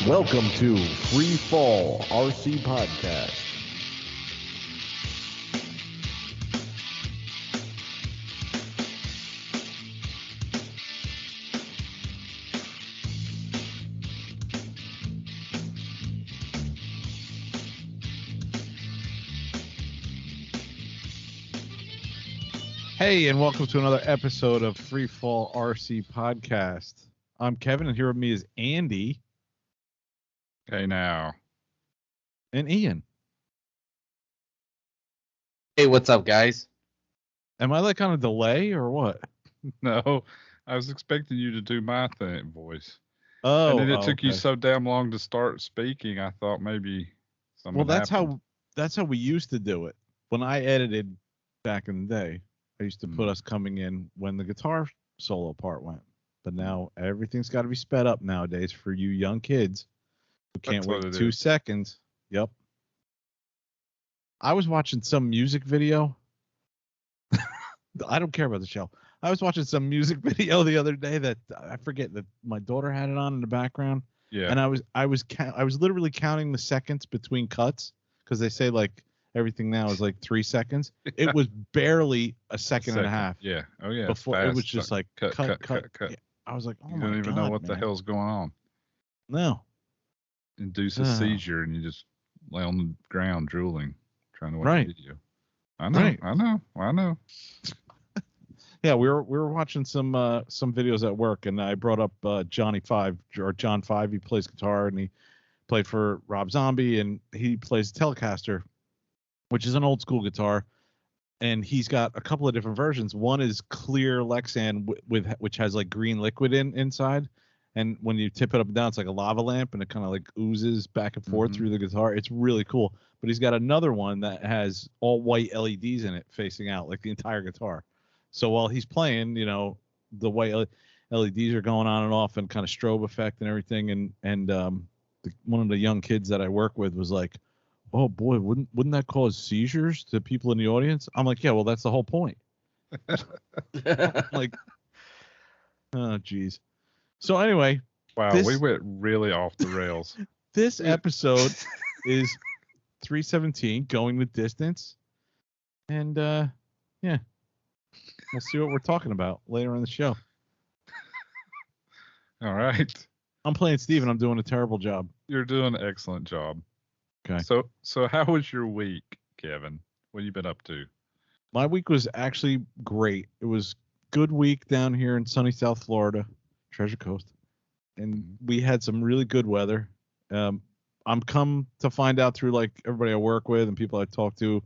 Welcome to Free Fall RC Podcast. Hey, and welcome to another episode of Free Fall RC Podcast. I'm Kevin, and here with me is Andy. Hey now. And Ian. Hey, what's up, guys? Am I like on a delay or what? No, I was expecting you to do my voice. Oh, and then it took you okay. so damn long to start speaking. I thought maybe something. Well, that's happened. how we used to do it. When I edited back in the day, I used to put us coming in when the guitar solo part went. But now everything's got to be sped up nowadays for you young kids who can't wait 2 seconds. Yep. I was watching some music video. I don't care about the show. I was watching some music video the other day that I forget that my daughter had it on in the background. Yeah. And I was literally counting the seconds between cuts because they say like everything now is like 3 seconds. It was barely a second and a half. Yeah. Oh yeah. Before it was just like cut. Yeah. I was like, oh you my God. don't even know what man. the hell's going on. No. Induce a seizure and you just lay on the ground drooling, trying to watch a video. I know. Right. I know. Yeah, we were watching some videos at work, and I brought up John 5. He plays guitar, and he played for Rob Zombie, and he plays Telecaster, which is an old school guitar, and he's got a couple of different versions. One is clear Lexan which has like green liquid inside, and when you tip it up and down, it's like a lava lamp, and it kind of like oozes back and forth through the guitar. It's really cool. But he's got another one that has all white LEDs in it facing out, like the entire guitar. So while he's playing, you know, the white LEDs are going on and off, and kind of strobe effect and everything. And one of the young kids that I work with was like, "Oh boy, wouldn't that cause seizures to people in the audience?" I'm like, "Yeah, well, that's the whole point." Like, oh geez. So anyway, wow, we went really off the rails. This episode is 317, going the distance, and yeah. We'll see what we're talking about later in the show. All right. I'm playing Steve, and I'm doing a terrible job. You're doing an excellent job. Okay. So how was your week, Kevin? What have you been up to? My week was actually great. It was good week down here in sunny South Florida, Treasure Coast, and we had some really good weather. I'm come to find out through like everybody I work with and people I talk to,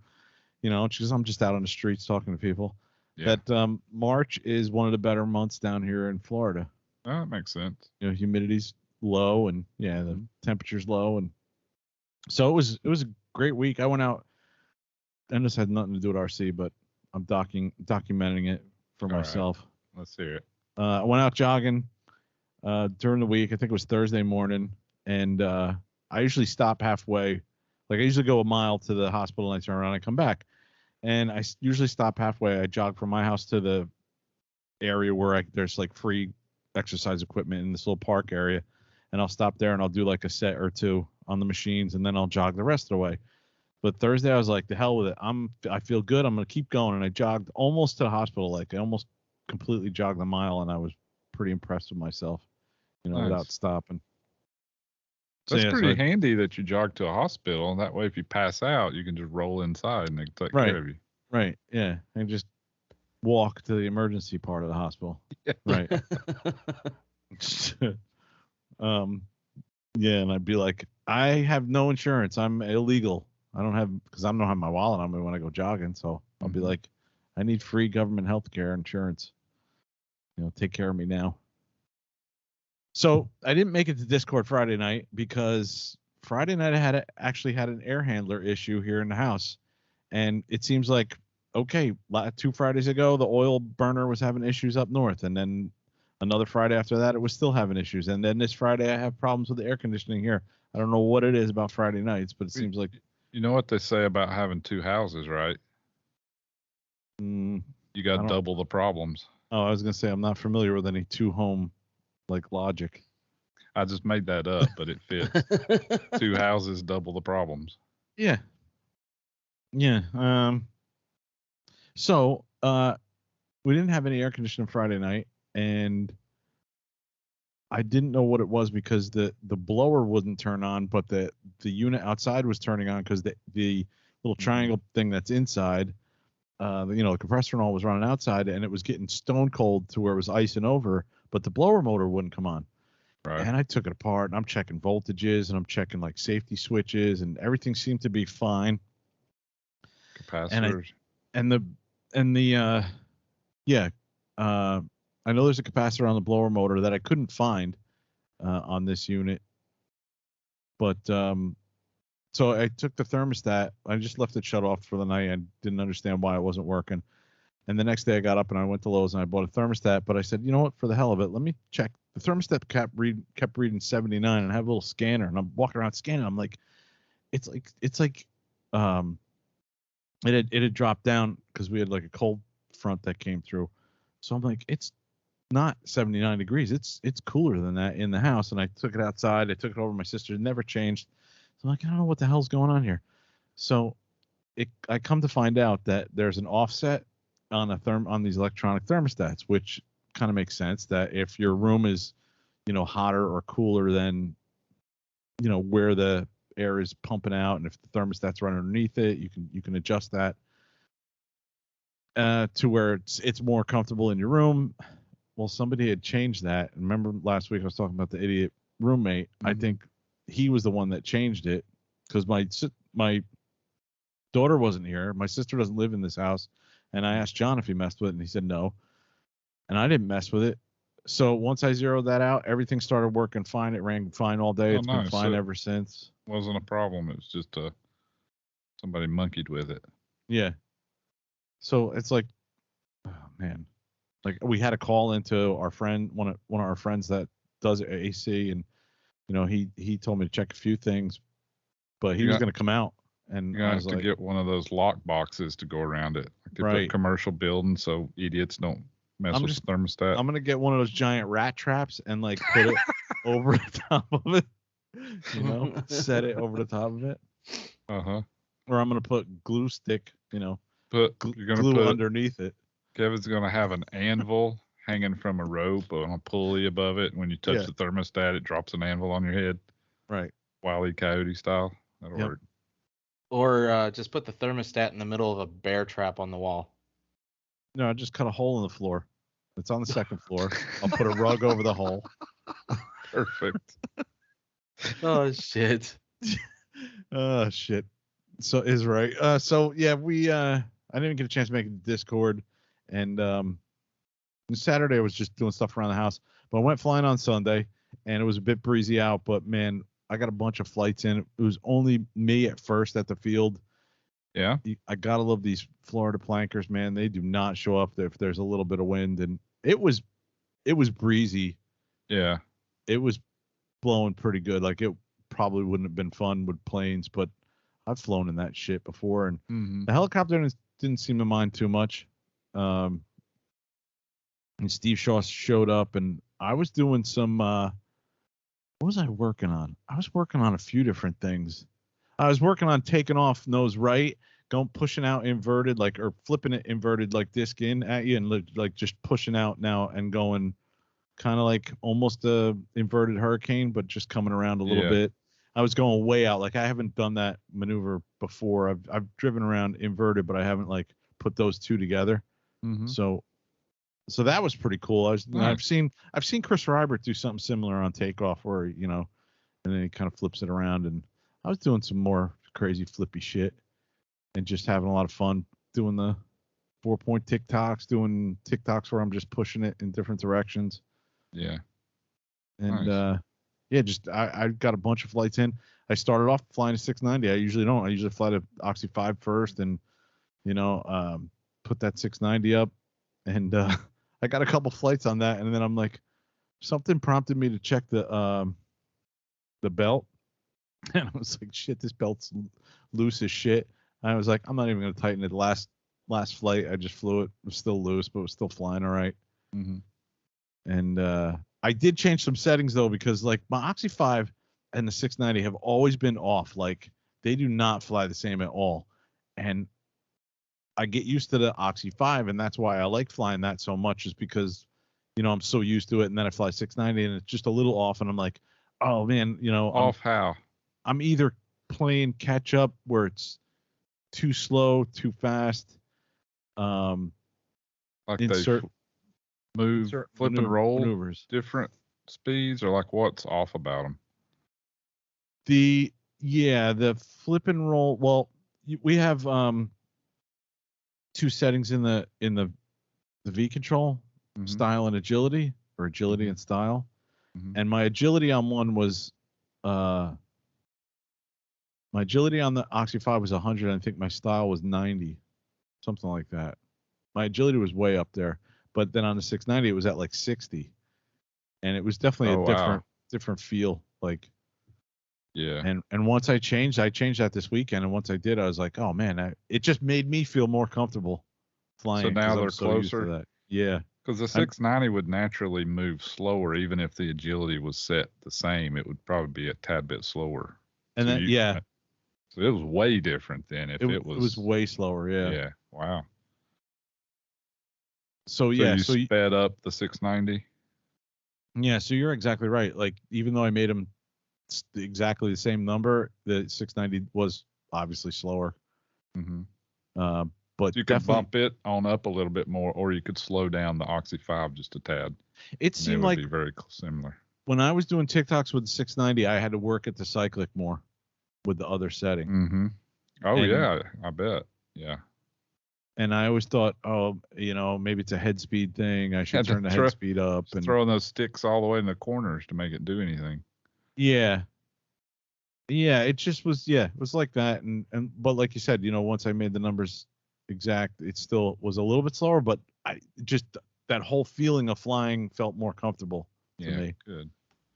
you know, because I'm just out on the streets talking to people. Yeah. That March is one of the better months down here in Florida. Oh, that makes sense. You know, humidity's low, and the temperature's low, and so it was a great week. I went out, and this had nothing to do with RC, but I'm documenting it for myself. Right. Let's hear it. I went out jogging during the week. I think it was Thursday morning, and I usually stop halfway. Like I usually go a mile to the hospital, and I turn around and I come back. And I usually stop halfway. I jog from my house to the area where there's like free exercise equipment in this little park area. And I'll stop there and I'll do like a set or two on the machines, and then I'll jog the rest of the way. But Thursday I was like, the hell with it. I feel good. I'm going to keep going. And I jogged almost to the hospital. Like I almost completely jogged the mile, and I was pretty impressed with myself, you know, without stopping. That's pretty handy that you jog to a hospital. That way, if you pass out, you can just roll inside and they can take care of you. Right. Yeah. And just walk to the emergency part of the hospital. Yeah. Right. Yeah. And I'd be like, I have no insurance. I'm illegal. I don't have my wallet on me when I go jogging. So I'll be like, I need free government health care insurance. You know, take care of me now. So I didn't make it to Discord Friday night because Friday night I actually had an air handler issue here in the house. And it seems like, okay, 2 Fridays ago, the oil burner was having issues up north. And then another Friday after that, it was still having issues. And then this Friday, I have problems with the air conditioning here. I don't know what it is about Friday nights, but it seems like... You know what they say about having 2 houses, right? You got double the problems. Oh, I was going to say, I'm not familiar with any 2-home like logic. I just made that up, but it fits. 2 houses, double the problems. Yeah. Yeah. So we didn't have any air conditioning Friday night, and I didn't know what it was because the blower wouldn't turn on, but the unit outside was turning on because the little triangle thing that's inside, the compressor and all was running outside, and it was getting stone cold to where it was icing over, but the blower motor wouldn't come on. Right. And I took it apart, and I'm checking voltages, and I'm checking like safety switches, and everything seemed to be fine. Capacitors. I know there's a capacitor on the blower motor that I couldn't find on this unit, but so I took the thermostat. I just left it shut off for the night. I didn't understand why it wasn't working. And the next day I got up and I went to Lowe's and I bought a thermostat. But I said, you know what? For the hell of it, let me check. The thermostat kept reading 79, and I have a little scanner, and I'm walking around scanning. I'm like, it had dropped down because we had like a cold front that came through. So I'm like, it's not 79 degrees. It's cooler than that in the house. And I took it outside. I took it over to my sister. It never changed. So I'm like, I don't know what the hell's going on here. So I come to find out that there's an offset on these electronic thermostats, which kind of makes sense that if your room is, hotter or cooler than, where the air is pumping out, and if the thermostat's running underneath it, you can adjust that to where it's more comfortable in your room. Well, somebody had changed that. Remember last week I was talking about the idiot roommate. Mm-hmm. I think he was the one that changed it because my daughter wasn't here. My sister doesn't live in this house, and I asked John if he messed with it, and he said no, and I didn't mess with it. So once I zeroed that out, everything started working fine. It ran fine all day. It's been fine ever since. Wasn't a problem. It was just somebody monkeyed with it. Yeah. So it's like, oh man, like we had a call into our friend, one of our friends that does AC, and he told me to check a few things, but he was going to come out, and I was to get one of those lock boxes to go around it. Like they put commercial building so idiots don't mess with the thermostat. I'm gonna get one of those giant rat traps and like put it over the top of it. Set it over the top of it. Or I'm gonna put glue stick, you're gonna glue put underneath it. Kevin's gonna have an anvil hanging from a rope on a pulley above it. When you touch the thermostat, it drops an anvil on your head. Right. Wile E. Coyote style. That'll work. Or just put the thermostat in the middle of a bear trap on the wall. No, I just cut a hole in the floor. It's on the second floor. I'll put a rug over the hole. Perfect. Oh shit. Oh shit. So is right. So yeah, I didn't get a chance to make it to Discord, and Saturday I was just doing stuff around the house. But I went flying on Sunday, and it was a bit breezy out. But man, I got a bunch of flights in. It was only me at first at the field. Yeah. I gotta love these Florida plankers, man. They do not show up if there's a little bit of wind, and it was breezy. Yeah. It was blowing pretty good. Like it probably wouldn't have been fun with planes, but I've flown in that shit before, and the helicopter didn't seem to mind too much. And Steve Shaw showed up, and I was doing some. What was I working on? I was working on a few different things. I was working on taking off nose right, pushing out inverted, or flipping it inverted, like disc in at you, and like just pushing out now and going kind of like almost a inverted hurricane, but just coming around a little bit. I was going way out. Like I haven't done that maneuver before. I've driven around inverted, but I haven't like put those two together. Mm-hmm. So that was pretty cool. I've seen Chris Rybert do something similar on takeoff where, and then he kind of flips it around, and I was doing some more crazy flippy shit and just having a lot of fun doing the 4-point TikToks, doing TikToks where I'm just pushing it in different directions. Yeah. And, I got a bunch of flights in. I started off flying to 690. I usually don't. I usually fly to Oxy 5 first and, put that 690 up. And I got a couple flights on that. And then I'm like, something prompted me to check the belt. And I was like, shit, this belt's loose as shit. And I was like, I'm not even going to tighten it. The last flight, I just flew it. It was still loose, but it was still flying all right. Mm-hmm. And I did change some settings though, because like my Oxy 5 and the 690 have always been off. Like they do not fly the same at all. And I get used to the Oxy 5, and that's why I like flying that so much, is because, I'm so used to it. And then I fly 690 and it's just a little off. And I'm like, oh man, off how? I'm either playing catch up where it's too slow, too fast. Like insert, move, flip and roll maneuvers, different speeds, or like what's off about them? The flip and roll. Well, we have two settings in the V control, style and agility, or agility and style. And my agility on one was my agility on the Oxy 5 was 100. And I think my style was 90, something like that. My agility was way up there, but then on the 690 it was at like 60, and it was definitely a different feel. Like, yeah. And once I changed that this weekend, and once I did, I was like, oh man, it just made me feel more comfortable flying. So now they're so closer. Used to that. Yeah. Because the 690 would naturally move slower, even if the agility was set the same. It would probably be a tad bit slower. And so then so it was way different then. If it was way slower. Yeah. Yeah. Wow. So you sped up the 690. Yeah. So you're exactly right. Like, even though I made them exactly the same number, the 690 was obviously slower. But so you could bump it on up a little bit more, or you could slow down the Oxy 5 just a tad. It seemed like be very similar. When I was doing TikToks with the 690, I had to work at the cyclic more with the other setting. Oh, yeah, I bet. Yeah. And I always thought, maybe it's a head speed thing. I should turn the head speed up. And throwing those sticks all the way in the corners to make it do anything. Yeah. Yeah, it just was, it was like that. But like you said, once I made the numbers exact, it still was a little bit slower, but that whole feeling of flying felt more comfortable to me. Good.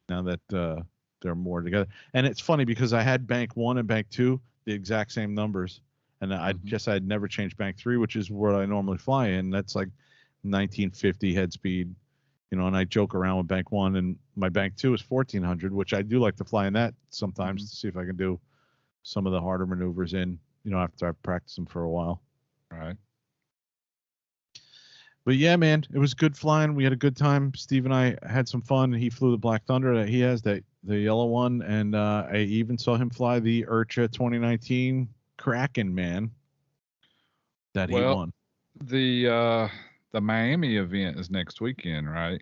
Now that they're more together. And it's funny because I had bank 1 and bank 2 the exact same numbers, and I guess I'd never changed bank 3, which is where I normally fly in. That's like 1950 head speed, and I joke around with bank 1, and my bank 2 is 1400, which I do like to fly in that sometimes to see if I can do some of the harder maneuvers after I've practiced them for a while. Right. But yeah, man, it was good flying. We had a good time. Steve and I had some fun. He flew the Black Thunder that he has, the yellow one, and I even saw him fly the IRCHA 2019 Kraken, man. He won. The Miami event is next weekend, right?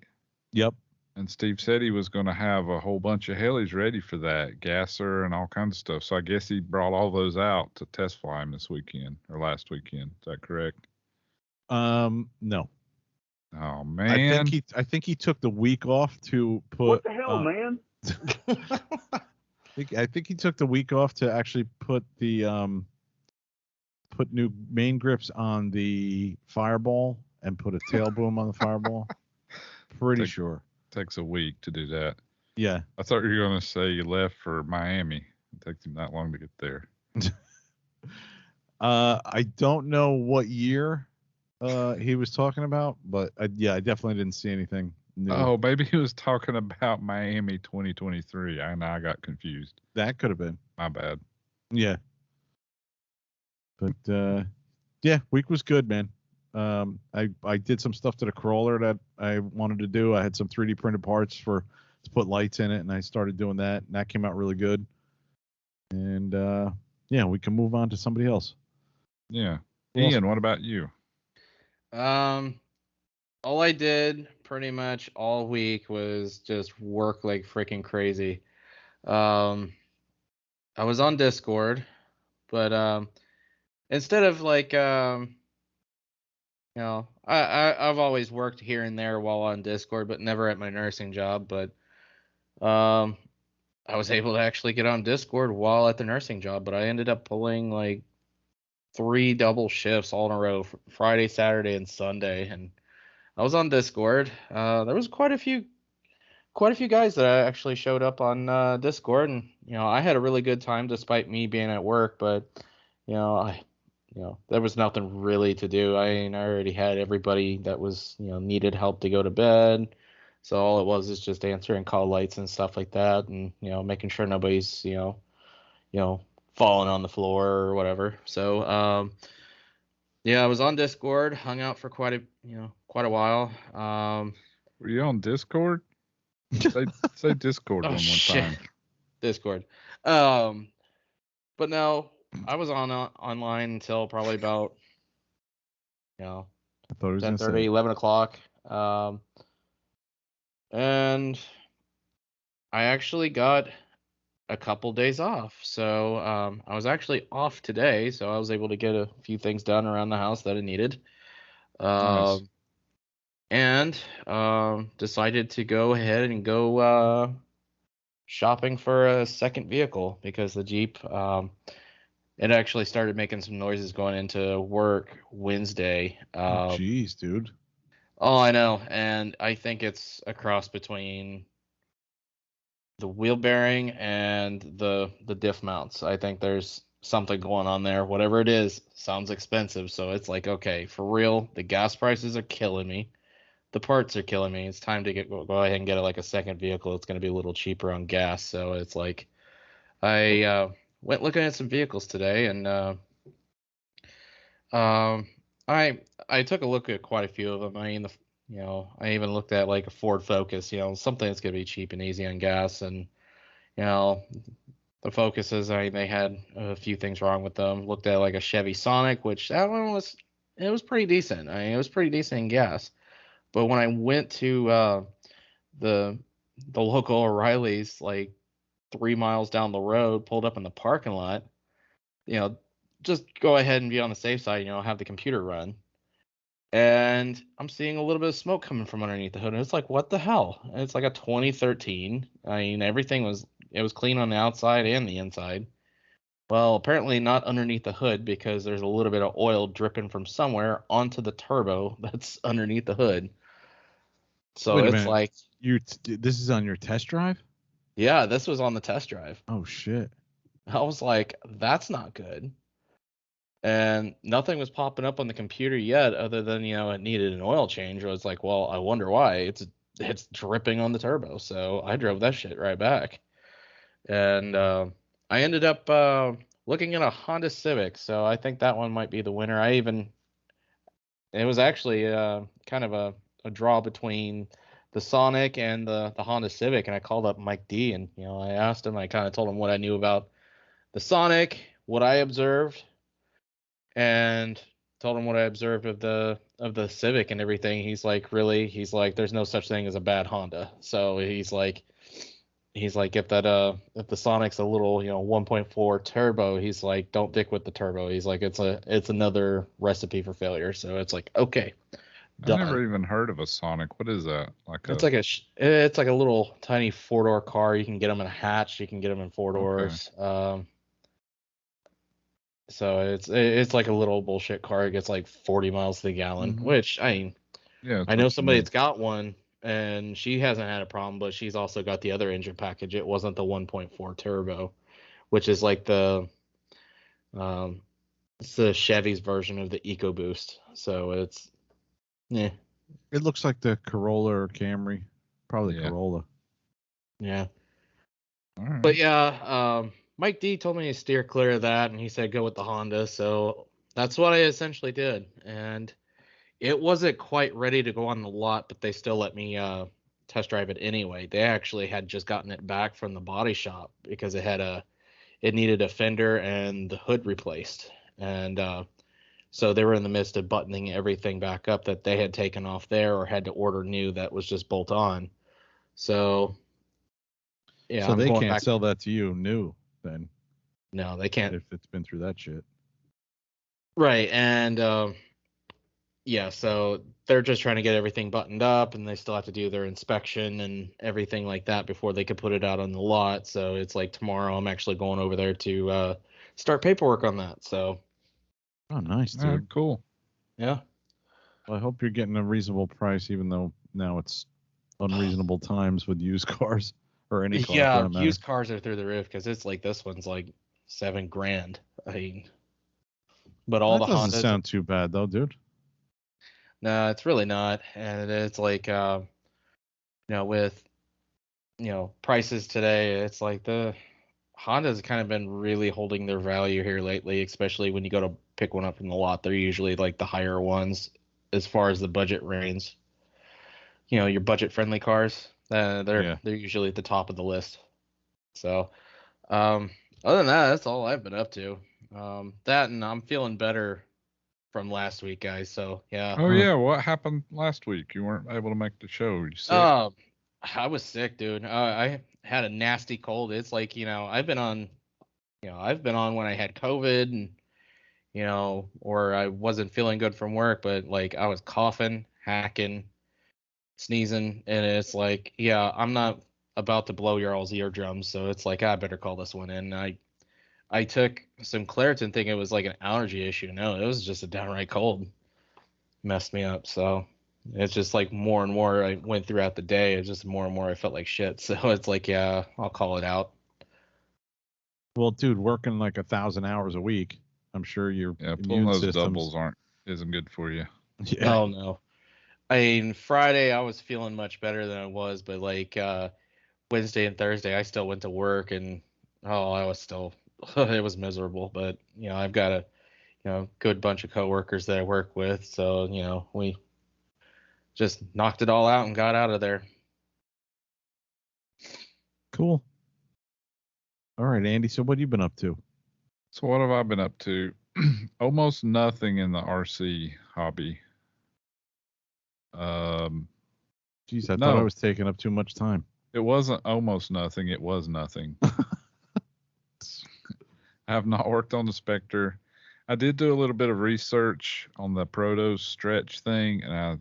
Yep. And Steve said he was going to have a whole bunch of helis ready for that, gasser and all kinds of stuff. So I guess he brought all those out to test fly him this weekend or last weekend. Is that correct? No. Oh man. I think he took the week off to put. What the hell, man? I think he took the week off to actually put the put new main grips on the Fireball and put a tail boom on the Fireball. Pretty sure. Takes a week to do that. Yeah. I thought you were going to say you left for Miami. It takes him that long to get there. I don't know what year he was talking about, but I definitely didn't see anything new. Oh, maybe he was talking about Miami 2023. I got confused. That could have been. My bad. Yeah. But week was good, man. I did some stuff to the crawler that I wanted to do. I had some 3D printed parts to put lights in it, and I started doing that, and that came out really good. And we can move on to somebody else. Yeah. Iaen, what about you? All I did pretty much all week was just work like freaking crazy. I was on Discord, but instead of like I've always worked here and there while on Discord, but never at my nursing job. But I was able to actually get on Discord while at the nursing job, but I ended up pulling like 3 double shifts all in a row, Friday, Saturday, and Sunday, and I was on Discord. There was quite a few guys that actually showed up on Discord, and I had a really good time despite me being at work. But there was nothing really to do. I already had everybody that was needed help to go to bed, So all it was is just answering call lights and stuff like that, and making sure nobody's falling on the floor or whatever. So yeah, I was on Discord, hung out for quite a while. Were you on Discord? Say Discord Oh one more shit, time. Discord. But no, I was online until probably about I thought he was 10:30, gonna say 11 o'clock. And I actually got a couple days off. So I was actually off today, so I was able to get a few things done around the house that I needed. Nice. And decided to go ahead and go shopping for a second vehicle because the Jeep, it actually started making some noises going into work Wednesday. oh jeez, dude. Oh, I know, and I think it's a cross between the wheel bearing and the diff mounts. I think there's something going on there. Whatever it is, sounds expensive. So it's like, okay, for real, the gas prices are killing me. The parts are killing me. It's time to go ahead and get like a second vehicle. It's going to be a little cheaper on gas. So it's like I went looking at some vehicles today, and um, I took a look at quite a few of them. I mean, I even looked at like a Ford Focus, something that's going to be cheap and easy on gas, and you know, the Focuses, they had a few things wrong with them. Looked at like a Chevy Sonic, which that one was pretty decent. I mean, it was pretty decent in gas. But when I went to the the local O'Reilly's, like 3 miles down the road, pulled up in the parking lot, you know, just go ahead and be on the safe side, have the computer run. And I'm seeing a little bit of smoke coming from underneath the hood, and it's like, what the hell? And it's like a 2013. I mean, it was clean on the outside and the inside. Well, apparently not underneath the hood because there's a little bit of oil dripping from somewhere onto the turbo that's underneath the hood. So Wait a it's minute. like, This is on your test drive? yeah, this was on the test drive. Oh shit. I was like, that's not good. And nothing was popping up on the computer yet other than, it needed an oil change. I was like, well, I wonder why. It's dripping on the turbo. So I drove that shit right back. And I ended up looking at a Honda Civic. So I think that one might be the winner. It was actually kind of a draw between the Sonic and the Honda Civic. And I called up Mike D, and, I asked him, I kind of told him what I knew about the Sonic, what I observed, and told him what I observed of the Civic and everything. He's like, really? He's like, there's no such thing as a bad Honda. So he's like, if the Sonic's a little 1.4 turbo, he's like, don't dick with the turbo. He's like, it's another recipe for failure. So it's like, okay, I done. never even heard of a Sonic. What is that? It's like a little tiny 4-door car. You can get them in a hatch. You can get them in 4 doors. Okay. So it's like a little bullshit car. It gets like 40 miles to the gallon, which I know somebody that's got one, and she hasn't had a problem, but she's also got the other engine package. It wasn't the 1.4 turbo, which is like it's the Chevy's version of the EcoBoost. So it's It looks like the Corolla or Camry, probably Corolla. Yeah. All right. But yeah, Mike D told me to steer clear of that, and he said go with the Honda. So that's what I essentially did, and it wasn't quite ready to go on the lot, but they still let me test drive it anyway. They actually had just gotten it back from the body shop because it needed a fender and the hood replaced, and so they were in the midst of buttoning everything back up that they had taken off there or had to order new that was just bolt on. So yeah, so they can't sell that to you new then. No, they can't. If it's been through that shit. Right, and yeah, so they're just trying to get everything buttoned up, and they still have to do their inspection and everything like that before they could put it out on the lot. So it's like tomorrow I'm actually going over there to start paperwork on that. So. Oh, nice, dude. Cool. Yeah. Well, I hope you're getting a reasonable price, even though now it's unreasonable times with used cars or any car. Yeah, used cars are through the roof because it's like this one's like $7,000. I mean, but all that the doesn't Hondas sound too bad though, dude. No, it's really not, and it's like with prices today, it's like the Honda's kind of been really holding their value here lately, especially when you go to pick one up from the lot. They're usually like the higher ones as far as the budget range. Your budget friendly cars, they're usually at the top of the list. So, um, other than that, that's all I've been up to. That and I'm feeling better from last week, guys. So yeah. Oh yeah, what happened last week? You weren't able to make the show. You sick? I was sick, dude. I had a nasty cold. It's like, I've been on when I had COVID and, or I wasn't feeling good from work, but like I was coughing, hacking, sneezing, and it's like, yeah, I'm not about to blow your all's eardrums, so it's like I better call this one in. I took some Claritin thinking it was like an allergy issue. No, it was just a downright cold. Messed me up. So it's just like more and more I went throughout the day. It's just more and more I felt like shit. So it's like, yeah, I'll call it out. Well, dude, working like 1,000 hours a week, I'm sure your pulling immune those systems doubles isn't good for you. Yeah. Oh no. I mean, Friday I was feeling much better than I was, but like Wednesday and Thursday I still went to work and I was still it was miserable. But I've got a good bunch of coworkers that I work with, so we just knocked it all out and got out of there. Cool. All right, Andy. So what have you been up to? So what have I been up to? Almost nothing in the RC hobby. Geez, I thought I was taking up too much time. It wasn't almost nothing. It was nothing. I have not worked on the Spectre. I did do a little bit of research on the Proto stretch thing, and I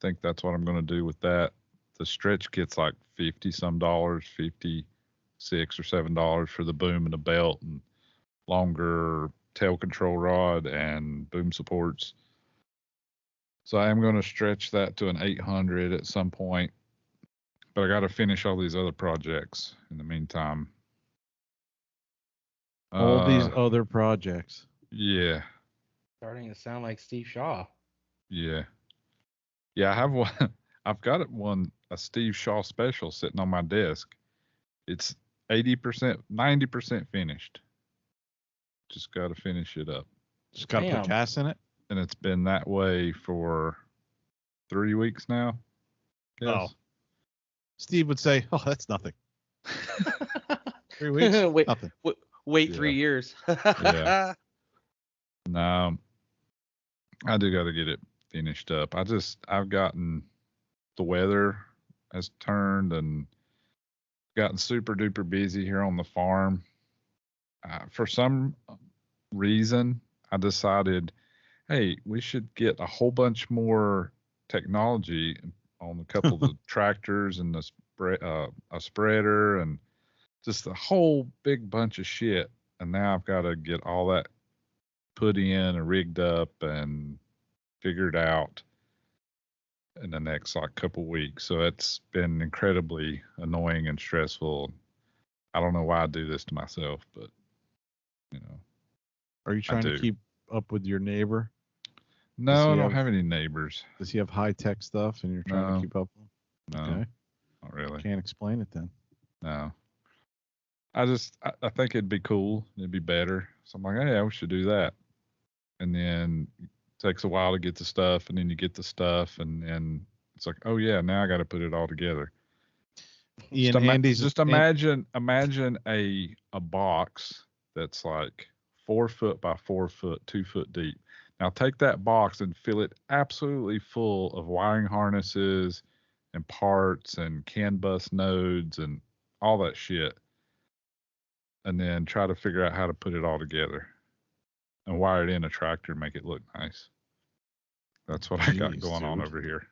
think that's what I'm going to do with that. The stretch kit's like $50 some, $56 or $7 for the boom and the belt and longer tail control rod and boom supports. So I am going to stretch that to an 800 at some point, but I got to finish all these other projects in the meantime. All these other projects. Yeah. Starting to sound like Steve Shaw. Yeah. Yeah, I have one. I've got a Steve Shaw special sitting on my desk. It's 80%, 90% finished. Just got to finish it up. Just got to put gas in it? And it's been that way for 3 weeks now. Yes. Oh. Steve would say, "Oh, that's nothing." 3 weeks? Nothing. Wait 3 years. Yeah. No, I do got to get it finished up. I've gotten, the weather has turned and gotten super duper busy here on the farm. For some reason, I decided, hey, we should get a whole bunch more technology on a couple of the tractors and a spreader and just a whole big bunch of shit. And now I've got to get all that put in and rigged up and figured out in the next couple weeks. So it's been incredibly annoying and stressful. I don't know why I do this to myself, but Are you trying to keep up with your neighbor? No, I don't have any neighbors. Does he have high-tech stuff and you're trying to keep up with him? No, okay. Not really. Can't explain it then. No. I think it'd be cool. It'd be better. So I'm like, hey, we should do that. And then it takes a while to get the stuff, and then you get the stuff, and it's like, oh yeah, now I got to put it all together. Just imagine a box that's like 4 foot by 4 foot, 2 foot deep. Now take that box and fill it absolutely full of wiring harnesses and parts and CAN bus nodes and all that shit. And then try to figure out how to put it all together and wire it in a tractor and make it look nice. That's what I got going on over here.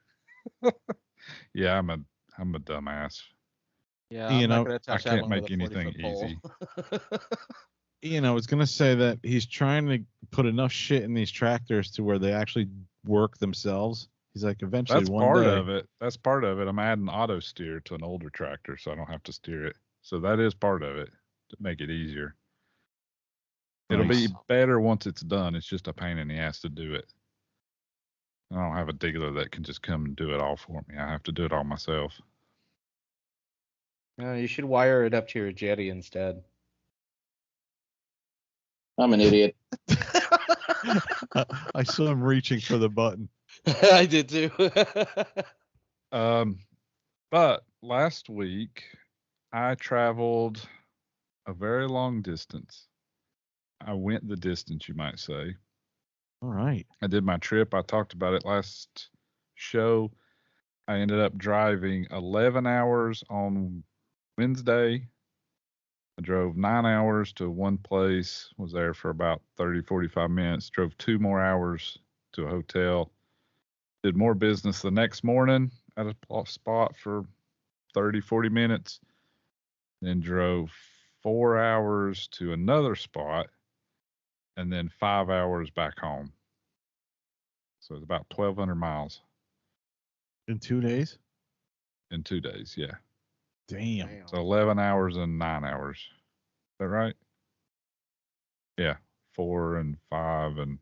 Yeah, I'm a dumbass. Yeah, I can't make anything easy. I was going to say that he's trying to put enough shit in these tractors to where they actually work themselves. He's like, eventually That's part of it. That's part of it. I'm adding auto steer to an older tractor so I don't have to steer it. So that is part of it to make it easier. It'll be better once it's done. It's just a pain in the ass to do it. I don't have a dealer that can just come and do it all for me. I have to do it all myself. You should wire it up to your jetty instead. I'm an idiot. I saw him reaching for the button. I did too. But last week I traveled a very long distance. I went the distance, you might say. All right. I did my trip. I talked about it last show. I ended up driving 11 hours on Wednesday. I drove 9 hours to one place, was there for about 30, 45 minutes, drove 2 more hours to a hotel, did more business the next morning at a spot for 30, 40 minutes, then drove 4 hours to another spot, and then 5 hours back home. So it's about 1,200 miles. In 2 days? In 2 days, yeah. Damn. So 11 hours and 9 hours. Is that right? Yeah. 4 and 5 and,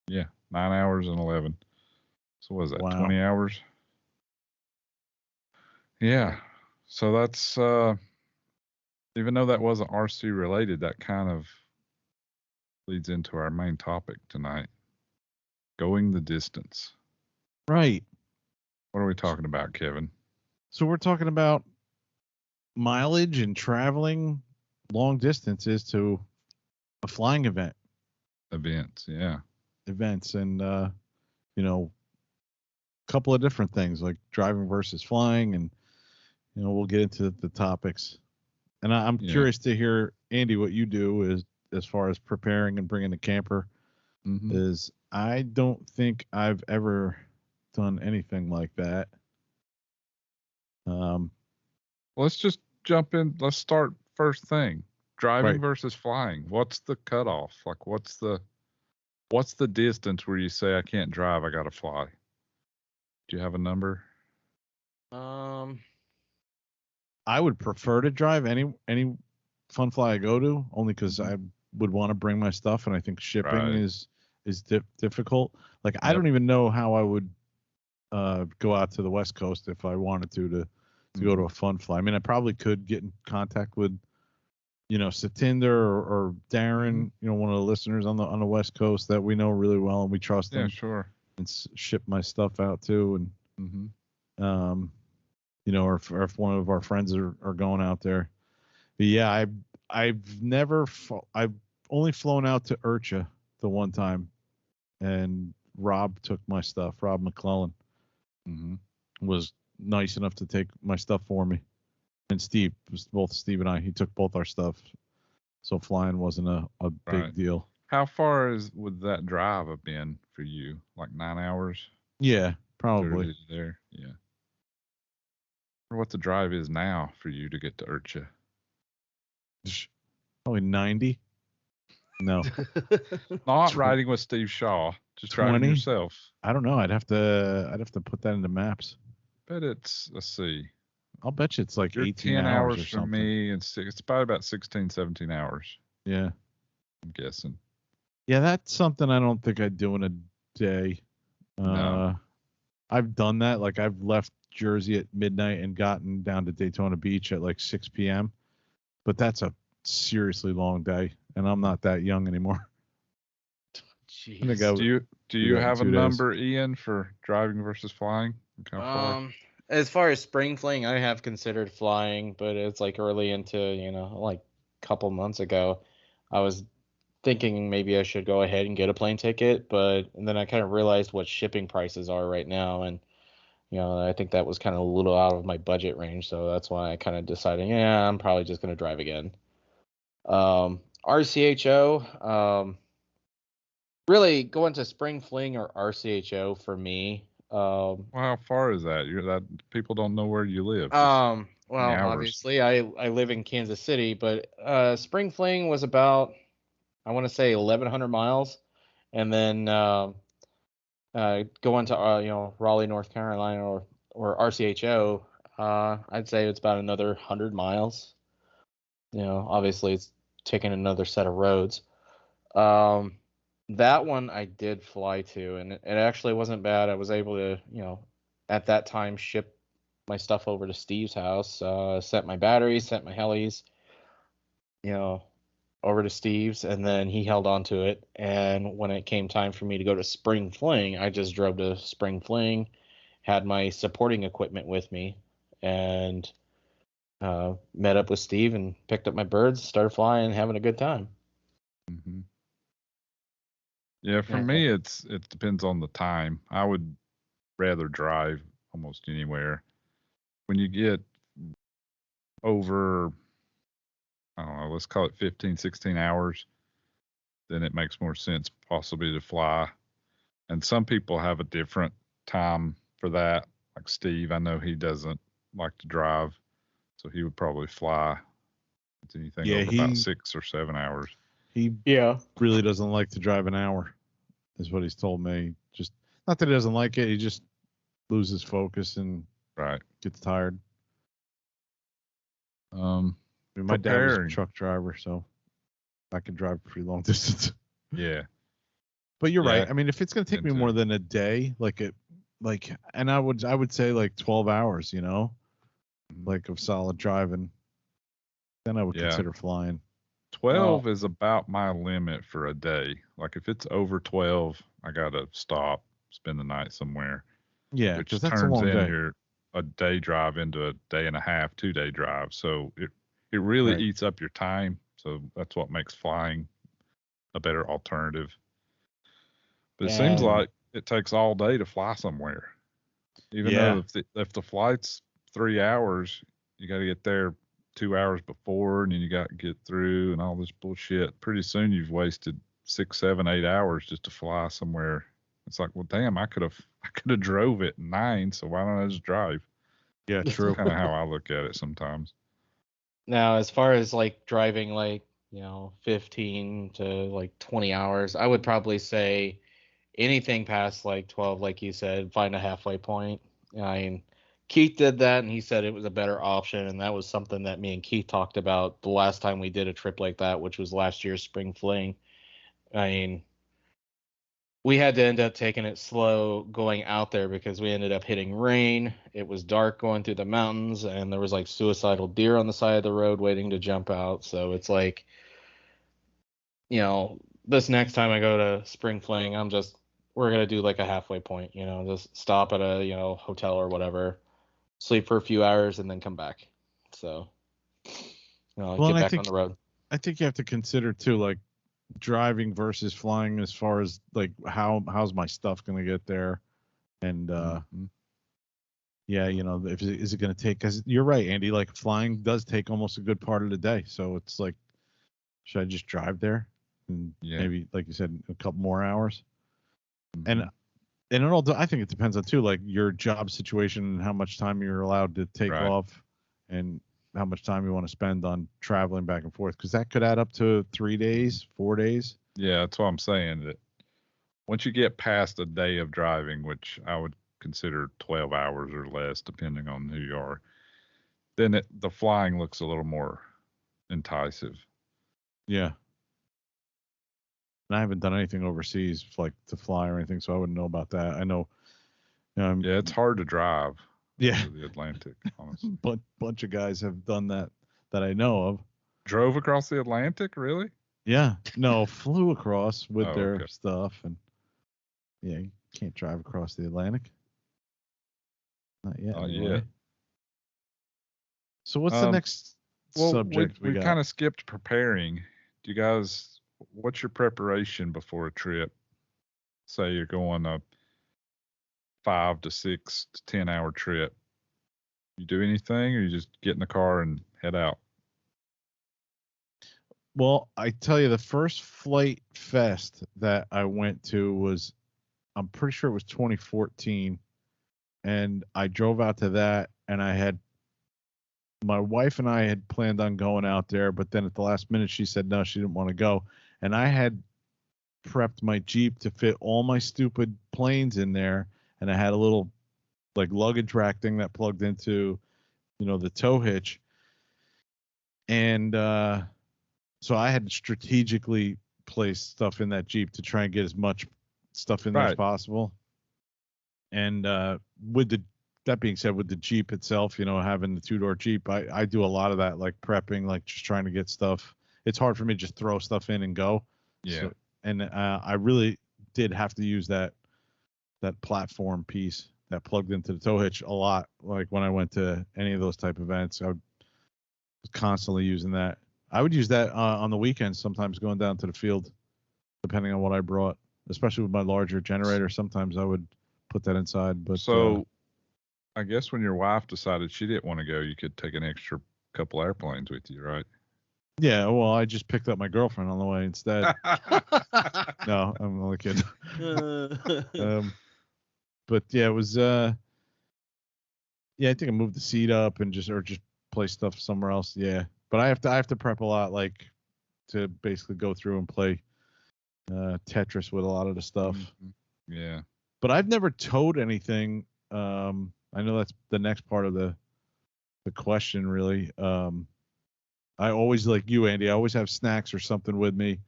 yeah, 9 hours and 11. So what is that, Wow. 20 hours? Yeah. So that's, even though that wasn't RC related, that kind of leads into our main topic tonight. Going the distance. Right. What are we talking about, Kevin? So we're talking about mileage and traveling long distances to a flying events, yeah. and you know, a couple of different things like driving versus flying, and we'll get into the topics. And I'm curious to hear, Andy, what you do is as far as preparing and bringing the camper. Is I don't think I've ever done anything like that. Let's just jump in. Let's start first thing. Driving versus flying. What's the cutoff? Like, what's the distance where you say I can't drive, I gotta fly? Do you have a number? I would prefer to drive any funfly I go to, only because I would want to bring my stuff, and I think shipping is difficult. Like, I don't even know how I would go out to the West Coast if I wanted to go to a funfly. I mean, I probably could get in contact with Satinder or Darren, one of the listeners on the West Coast that we know really well and we trust them. Yeah, sure. And ship my stuff out too, and or if one of our friends are going out there. But yeah, I've only flown out to Urcha the one time, and Rob took my stuff. Rob McClellan was nice enough to take my stuff for me, and Steve, both Steve and I, he took both our stuff, so flying wasn't a big deal. How far would that drive have been for you? Like 9 hours? Yeah, probably. There, yeah. I wonder what the drive is now for you to get to Urcha. Probably 90. No. Not riding with Steve Shaw, just 20? driving yourself. I don't know. I'd have to put that into maps. Bet it's, let's see. I'll bet you it's like You're 18 10 hours or for something. me, and it's probably about 16, 17 hours. Yeah. I'm guessing. Yeah, that's something I don't think I'd do in a day. No. I've done that. Like, I've left Jersey at midnight and gotten down to Daytona Beach at like 6 p.m. But that's a seriously long day, and I'm not that young anymore. Jeez. Do you have a number, Iaen, for driving versus flying? As far as spring fling, I have considered flying, but it's like early into, like a couple months ago, I was thinking maybe I should go ahead and get a plane ticket, and then I kind of realized what shipping prices are right now, and I think that was kind of a little out of my budget range, so that's why I kind of decided, I'm probably just going to drive again. RCHO, really going to spring fling or RCHO for me. Well, how far is that? That people don't know where you live. Well, obviously I live in Kansas City, but spring fling was about, I want to say 1,100 miles, and then going to Raleigh, North Carolina, or RCHO, I'd say it's about another 100 miles. Obviously it's taking another set of roads. That one I did fly to, and it actually wasn't bad. I was able to, at that time, ship my stuff over to Steve's house, sent my batteries, sent my helis, over to Steve's, and then he held on to it. And when it came time for me to go to Spring Fling, I just drove to Spring Fling, had my supporting equipment with me, and met up with Steve and picked up my birds, started flying, having a good time. Mm-hmm. Yeah, for me, it depends on the time. I would rather drive almost anywhere. When you get over, I don't know, let's call it 15, 16 hours, then it makes more sense possibly to fly. And some people have a different time for that. Like Steve, I know he doesn't like to drive, so he would probably fly. It's anything over about 6 or 7 hours. He really doesn't like to drive an hour, is what he's told me. Just not that he doesn't like it, he just loses focus and gets tired. My dad was a truck driver, so I can drive a pretty long distance. Yeah. But you're right. I mean, if it's going to take me more than a day, and I would say like 12 hours, like of solid driving, then I would consider flying. 12 is about my limit for a day. Like if it's over 12, I got to stop, spend the night somewhere. Yeah, which because that's a long day. A day drive into a day and a half, 2-day drive. So it really eats up your time. So that's what makes flying a better alternative. But it seems like it takes all day to fly somewhere. Even though if the flight's 3 hours, you got to get there 2 hours before, and then you got to get through and all this bullshit. Pretty soon you've wasted 6, 7, 8 hours just to fly somewhere. It's like, well, damn, I could have drove it 9, so why don't I just drive? Yeah, true. That's kind of how I look at it sometimes. Now, as far as like driving, 15 to like 20 hours, I would probably say anything past like 12, like you said, find a halfway point. I mean, Keith did that, and he said it was a better option, and that was something that me and Keith talked about the last time we did a trip like that, which was last year's Spring Fling. I mean, we had to end up taking it slow going out there because we ended up hitting rain. It was dark going through the mountains, and there was like suicidal deer on the side of the road waiting to jump out. So it's like, this next time I go to Spring Fling, we're going to do like a halfway point, just stop at a, hotel or whatever, sleep for a few hours, and then come back. So, get back on the road. I think you have to consider too, like, driving versus flying as far as like how's my stuff going to get there, and is it going to take, because you're right, Andy, like flying does take almost a good part of the day, so it's like, should I just drive there and maybe, like you said, a couple more hours? And it all, I think it depends on too, like your job situation and how much time you're allowed to take off, and how much time you want to spend on traveling back and forth, because that could add up to 3 days, 4 days. Yeah, that's what I'm saying. That once you get past a day of driving, which I would consider 12 hours or less, depending on who you are, then the flying looks a little more enticing. Yeah. And I haven't done anything overseas, like to fly or anything, so I wouldn't know about that. I know. It's hard to drive. Yeah, the Atlantic, honestly. But bunch of guys have done that I know of. Drove across the Atlantic, really? Yeah, no, flew across with their stuff, and you can't drive across the Atlantic. Not yet. Anyway. So what's the next subject we got? We kind of skipped preparing. Do you guys? What's your preparation before a trip? Say you're going a 5 to 6 to 10 hour trip. You do anything, or you just get in the car and head out? Well, I tell you, the first Flight Fest that I went to was, I'm pretty sure it was 2014, and I drove out to that, and my wife and I had planned on going out there, but then at the last minute she said no, she didn't want to go, and I had prepped my Jeep to fit all my stupid planes in there, and I had a little like luggage rack thing that plugged into, the tow hitch, and so I had strategically placed stuff in that Jeep to try and get as much stuff in there as possible. And with the that being said, with the Jeep itself, having the 2-door Jeep, I do a lot of that, like prepping, like just trying to get stuff. It's hard for me to just throw stuff in and go. Yeah. So, and I really did have to use that platform piece that plugged into the tow hitch a lot. Like when I went to any of those type events, I was constantly using that. I would use that on the weekends, sometimes going down to the field, depending on what I brought, especially with my larger generator. Sometimes I would put that inside. But so I guess when your wife decided she didn't want to go, you could take an extra couple airplanes with you, right? yeah, well, I just picked up my girlfriend on the way instead. No, I'm only kidding. But yeah, it was I think I moved the seat up and just place stuff somewhere else. Yeah, but I have to prep a lot, like to basically go through and play Tetris with a lot of the stuff. Mm-hmm. Yeah. But I've never towed anything. I know that's the next part of the question, really. I always, like you, Andy, I always have snacks or something with me.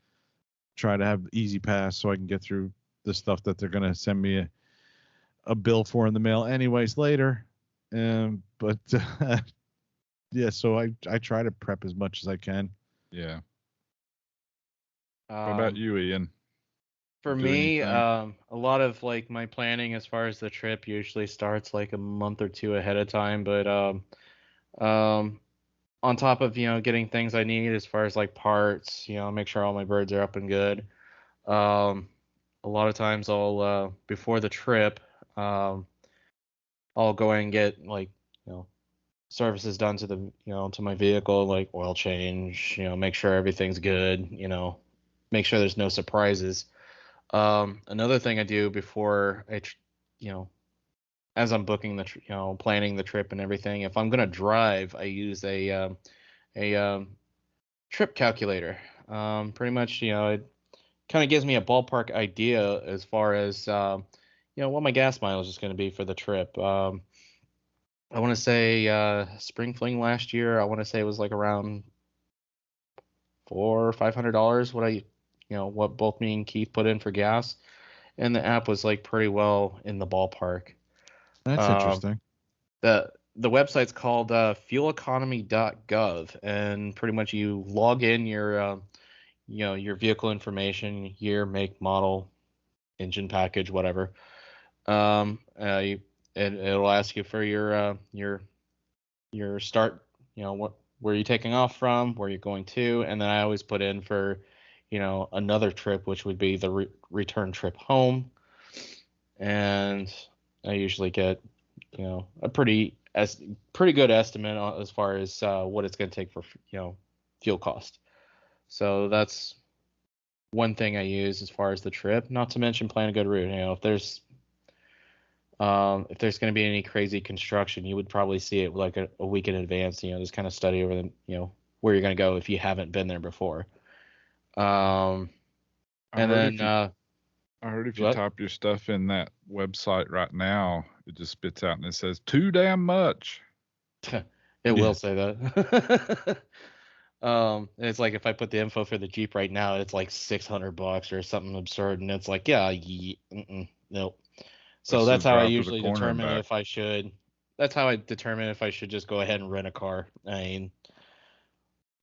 Try to have easy pass so I can get through the stuff that they're gonna send me a bill for in the mail anyways later. But yeah, so I try to prep as much as I can. Yeah. What about you, Iaen? For me, a lot of like my planning as far as the trip usually starts like a month or two ahead of time. But on top of getting things I need as far as like parts, make sure all my birds are up and good. A lot of times I'll before the trip, I'll go and get like services done to the to my vehicle, like oil change, make sure everything's good, make sure there's no surprises. Another thing I do before as I'm booking the planning the trip and everything, if I'm gonna drive, I use a trip calculator. Pretty much, it kind of gives me a ballpark idea as far as what my gas mileage is going to be for the trip. I want to say spring fling last year, I want to say it was like around $400 or $500 what both me and Keith put in for gas, and the app was like pretty well in the ballpark. That's interesting. The website's called fueleconomy.gov, and pretty much you log in your your vehicle information, year, make, model, engine package, whatever. It'll ask you for your start, where you're taking off from, where you're going to, and then I always put in for another trip, which would be the return trip home, and I usually get a pretty good estimate as far as what it's going to take for fuel cost. So that's one thing I use as far as the trip. Not to mention plan a good route. If there's going to be any crazy construction, you would probably see it like a week in advance. Just kind of study over where you're going to go if you haven't been there before. I heard if you type your stuff in that website right now, it just spits out and it says too damn much. It will say that. It's like if I put the info for the Jeep right now, it's like $600 or something absurd, and it's like, nope. So that's how I usually determine if I should. That's how I determine if I should just go ahead and rent a car. I mean,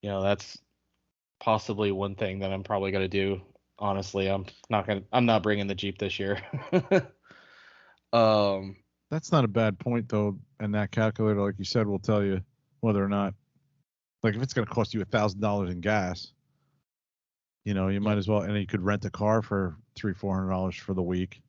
that's possibly one thing that I'm probably gonna do. Honestly, I'm not bringing the Jeep this year. That's not a bad point though, and that calculator, like you said, will tell you whether or not, like if it's going to cost you $1,000 in gas, you might as well, and you could rent a car for $300-$400 for the week,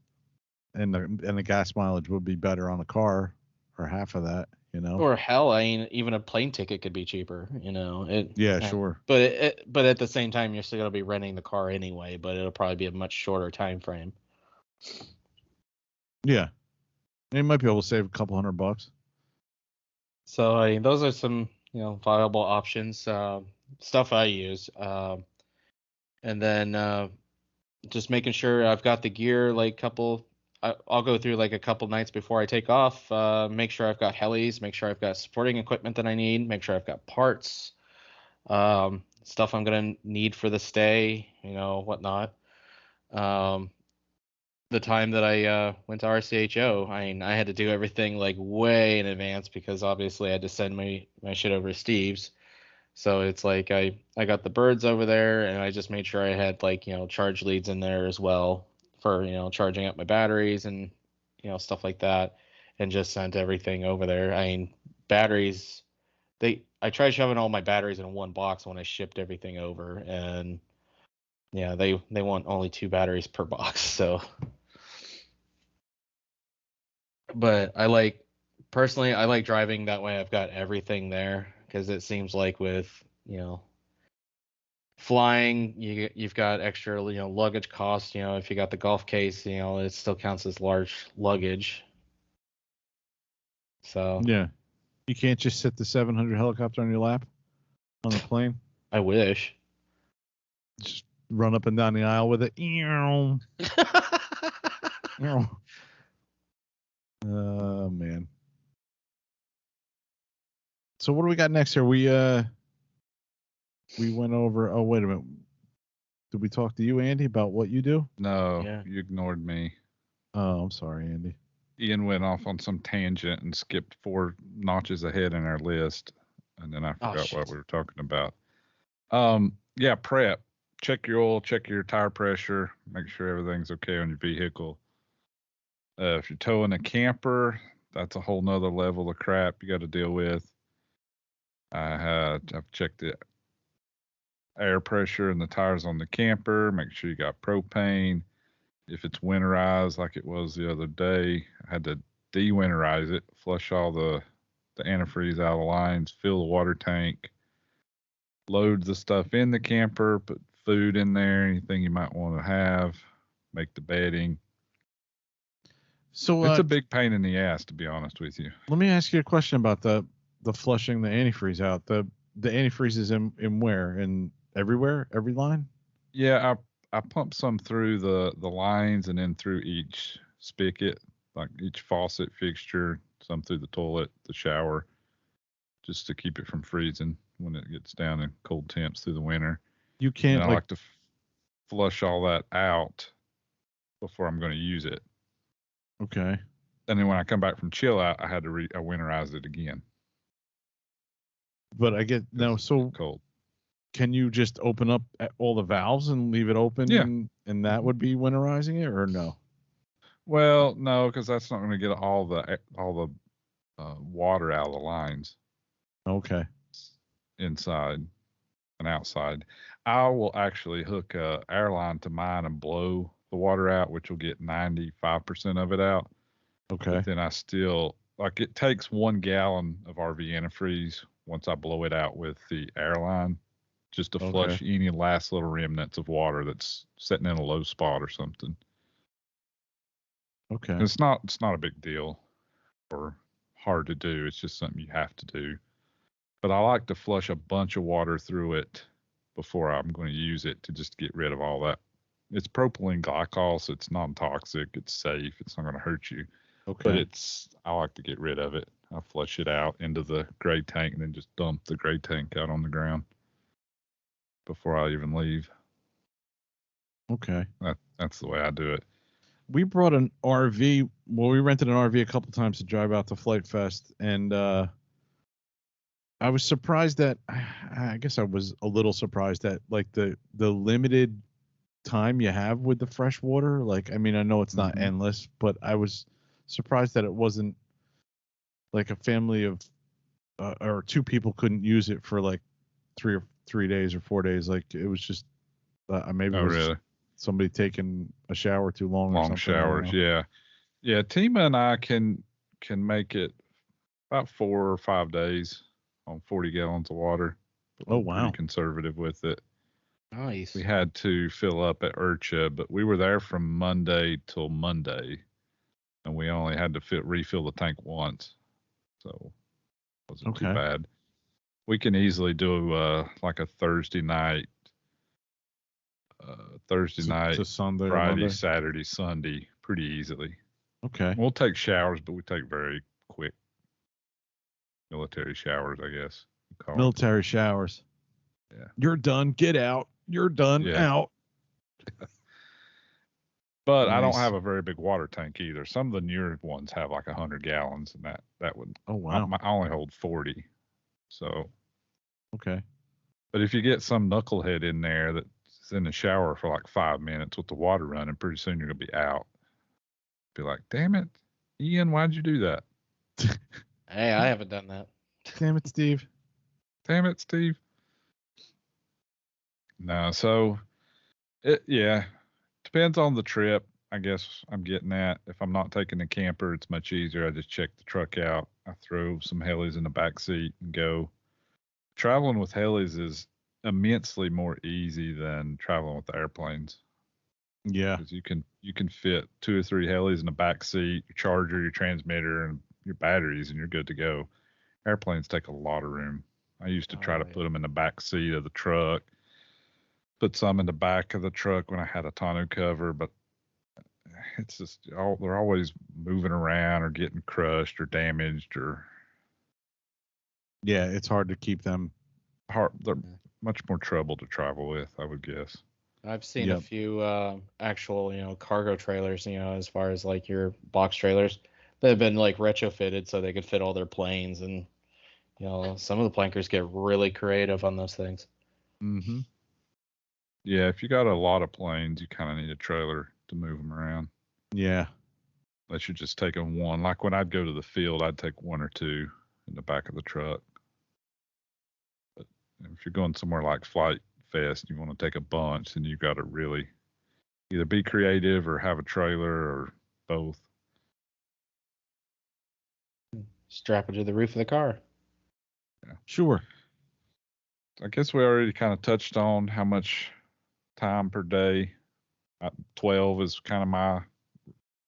and the gas mileage would be better on a car for half of that, Or hell, I mean, even a plane ticket could be cheaper, Sure. But at the same time, you're still going to be renting the car anyway, but it'll probably be a much shorter time frame. Yeah. And you might be able to save a couple $100. So I mean, those are some viable options, stuff I use, and then just making sure I've got the gear. Like I'll go through like a couple nights before I take off. Make sure I've got helis. Make sure I've got supporting equipment that I need. Make sure I've got parts, stuff I'm gonna need for the stay. Whatnot. the time that I went to RCHO, I mean, I had to do everything like way in advance because obviously I had to send my shit over to Steve's. So it's like I got the birds over there and I just made sure I had like, charge leads in there as well for, charging up my batteries and, stuff like that, and just sent everything over there. I mean, batteries, I tried shoving all my batteries in one box when I shipped everything over, and yeah, they want only 2 batteries per box. So, but personally, I like driving that way. I've got everything there because it seems like with, flying, you've got extra, luggage costs. If you got the golf case, it still counts as large luggage. So Yeah. You can't just sit the 700 helicopter on your lap on the plane. I wish. Just run up and down the aisle with it. Oh man. So what do we got next here? We went over. Oh wait a minute. Did we talk to you, Andy, about what you do? No, Yeah. you ignored me. Oh, I'm sorry, Andy. Iaen went off on some tangent and skipped 4 notches ahead in our list, and then I forgot what we were talking about. Yeah, prep. Check your oil, check your tire pressure, make sure everything's okay on your vehicle. If you're towing a camper, that's a whole nother level of crap you got to deal with. I've checked the air pressure and the tires on the camper. Make sure you got propane. If it's winterized like it was the other day, I had to de-winterize it, flush all the antifreeze out of the lines, fill the water tank, load the stuff in the camper, put food in there, anything you might want to have, make the bedding. So it's a big pain in the ass, to be honest with you. Let me ask you a question about the flushing the antifreeze out. The antifreeze is in where? In everywhere? Every line? Yeah, I pump some through the lines and then through each spigot, like each faucet fixture, some through the toilet, the shower, just to keep it from freezing when it gets down in cold temps through the winter. You can't. And I like to flush all that out before I'm going to use it. Okay. And then when I come back from chill out, I had to I winterize it again. But I get now. So cold. Can you just open up all the valves and leave it open? Yeah. And that would be winterizing it, or no? Well, no, because that's not going to get all the water out of the lines. Okay. Inside and outside. I will actually hook a airline to mine and blow the water out, which will get 95% of it out. Okay. But then I still, like, it takes 1 gallon of RV antifreeze once I blow it out with the airline, just to flush any last little remnants of water that's sitting in a low spot or something. Okay. And it's not a big deal or hard to do. It's just something you have to do. But I like to flush a bunch of water through it before I'm going to use it to just get rid of all that. It's propylene glycol, so it's non-toxic. It's safe. It's not going to hurt you. Okay. But I like to get rid of it. I flush it out into the gray tank and then just dump the gray tank out on the ground before I even leave. Okay. That's the way I do it. We brought an RV. Well, we rented an RV a couple times to drive out to Flight Fest, and I was surprised that I guess I was a little surprised that like the limited time you have with the fresh water. Like, I mean, I know it's not endless, but I was surprised that it wasn't like a family of or 2 people couldn't use it for like 3 days or 4 days. Like, it was just maybe it was really? Somebody taking a shower too long. Long showers, yeah. Tima and I can make it about 4 or 5 days on 40 gallons of water. Oh, wow. Pretty conservative with it. Nice. We had to fill up at Urcha, but we were there from Monday till Monday, and we only had to refill the tank once, so it wasn't too bad. We can easily do like a Thursday night to Sunday, Friday, Monday? Saturday, Sunday, pretty easily. Okay. We'll take showers, but we take very quick military showers, I guess. Military showers. Yeah. You're done. Get out. You're done. Out. But I don't Nice. have a very big water tank either. Some of the newer ones have like 100 gallons, and that would. Oh wow. I only hold 40. So, Okay. but if you get some knucklehead in there that's in the shower for like 5 minutes with the water running, pretty soon you're gonna be out. Be like, damn it, Ian, why'd you do that? Hey, I haven't done that. Damn it, Steve. Damn it, Steve. No, so yeah, depends on the trip. I guess I'm getting at. If I'm not taking the camper, it's much easier. I just check the truck out. I throw some helis in the back seat and go. Traveling with helis is immensely more easy than traveling with the airplanes Yeah. because you can fit 2 or 3 helis in the back seat, your charger, your transmitter, and your batteries, and you're good to go. Airplanes take a lot of room. I used to try to put them in the back seat of the truck, put some in the back of the truck when I had a tonneau cover, but it's just they're always moving around or getting crushed or damaged or Yeah, it's hard to keep them. hard. They're much more trouble to travel with, I would guess. I've seen Yep. a few actual, cargo trailers, as far as like your box trailers that have been like retrofitted so they could fit all their planes, and some of the plankers get really creative on those things. Mm-hmm. Yeah, if you got a lot of planes, you kind of need a trailer to move them around. Yeah. Unless you're just taking one. Like when I'd go to the field, I'd take 1 or 2 in the back of the truck. But if you're going somewhere like Flight Fest, you want to take a bunch, then you've got to really either be creative or have a trailer or both. Strap it to the roof of the car. Yeah. Sure. I guess we already kind of touched on how much time per day. 12 is kind of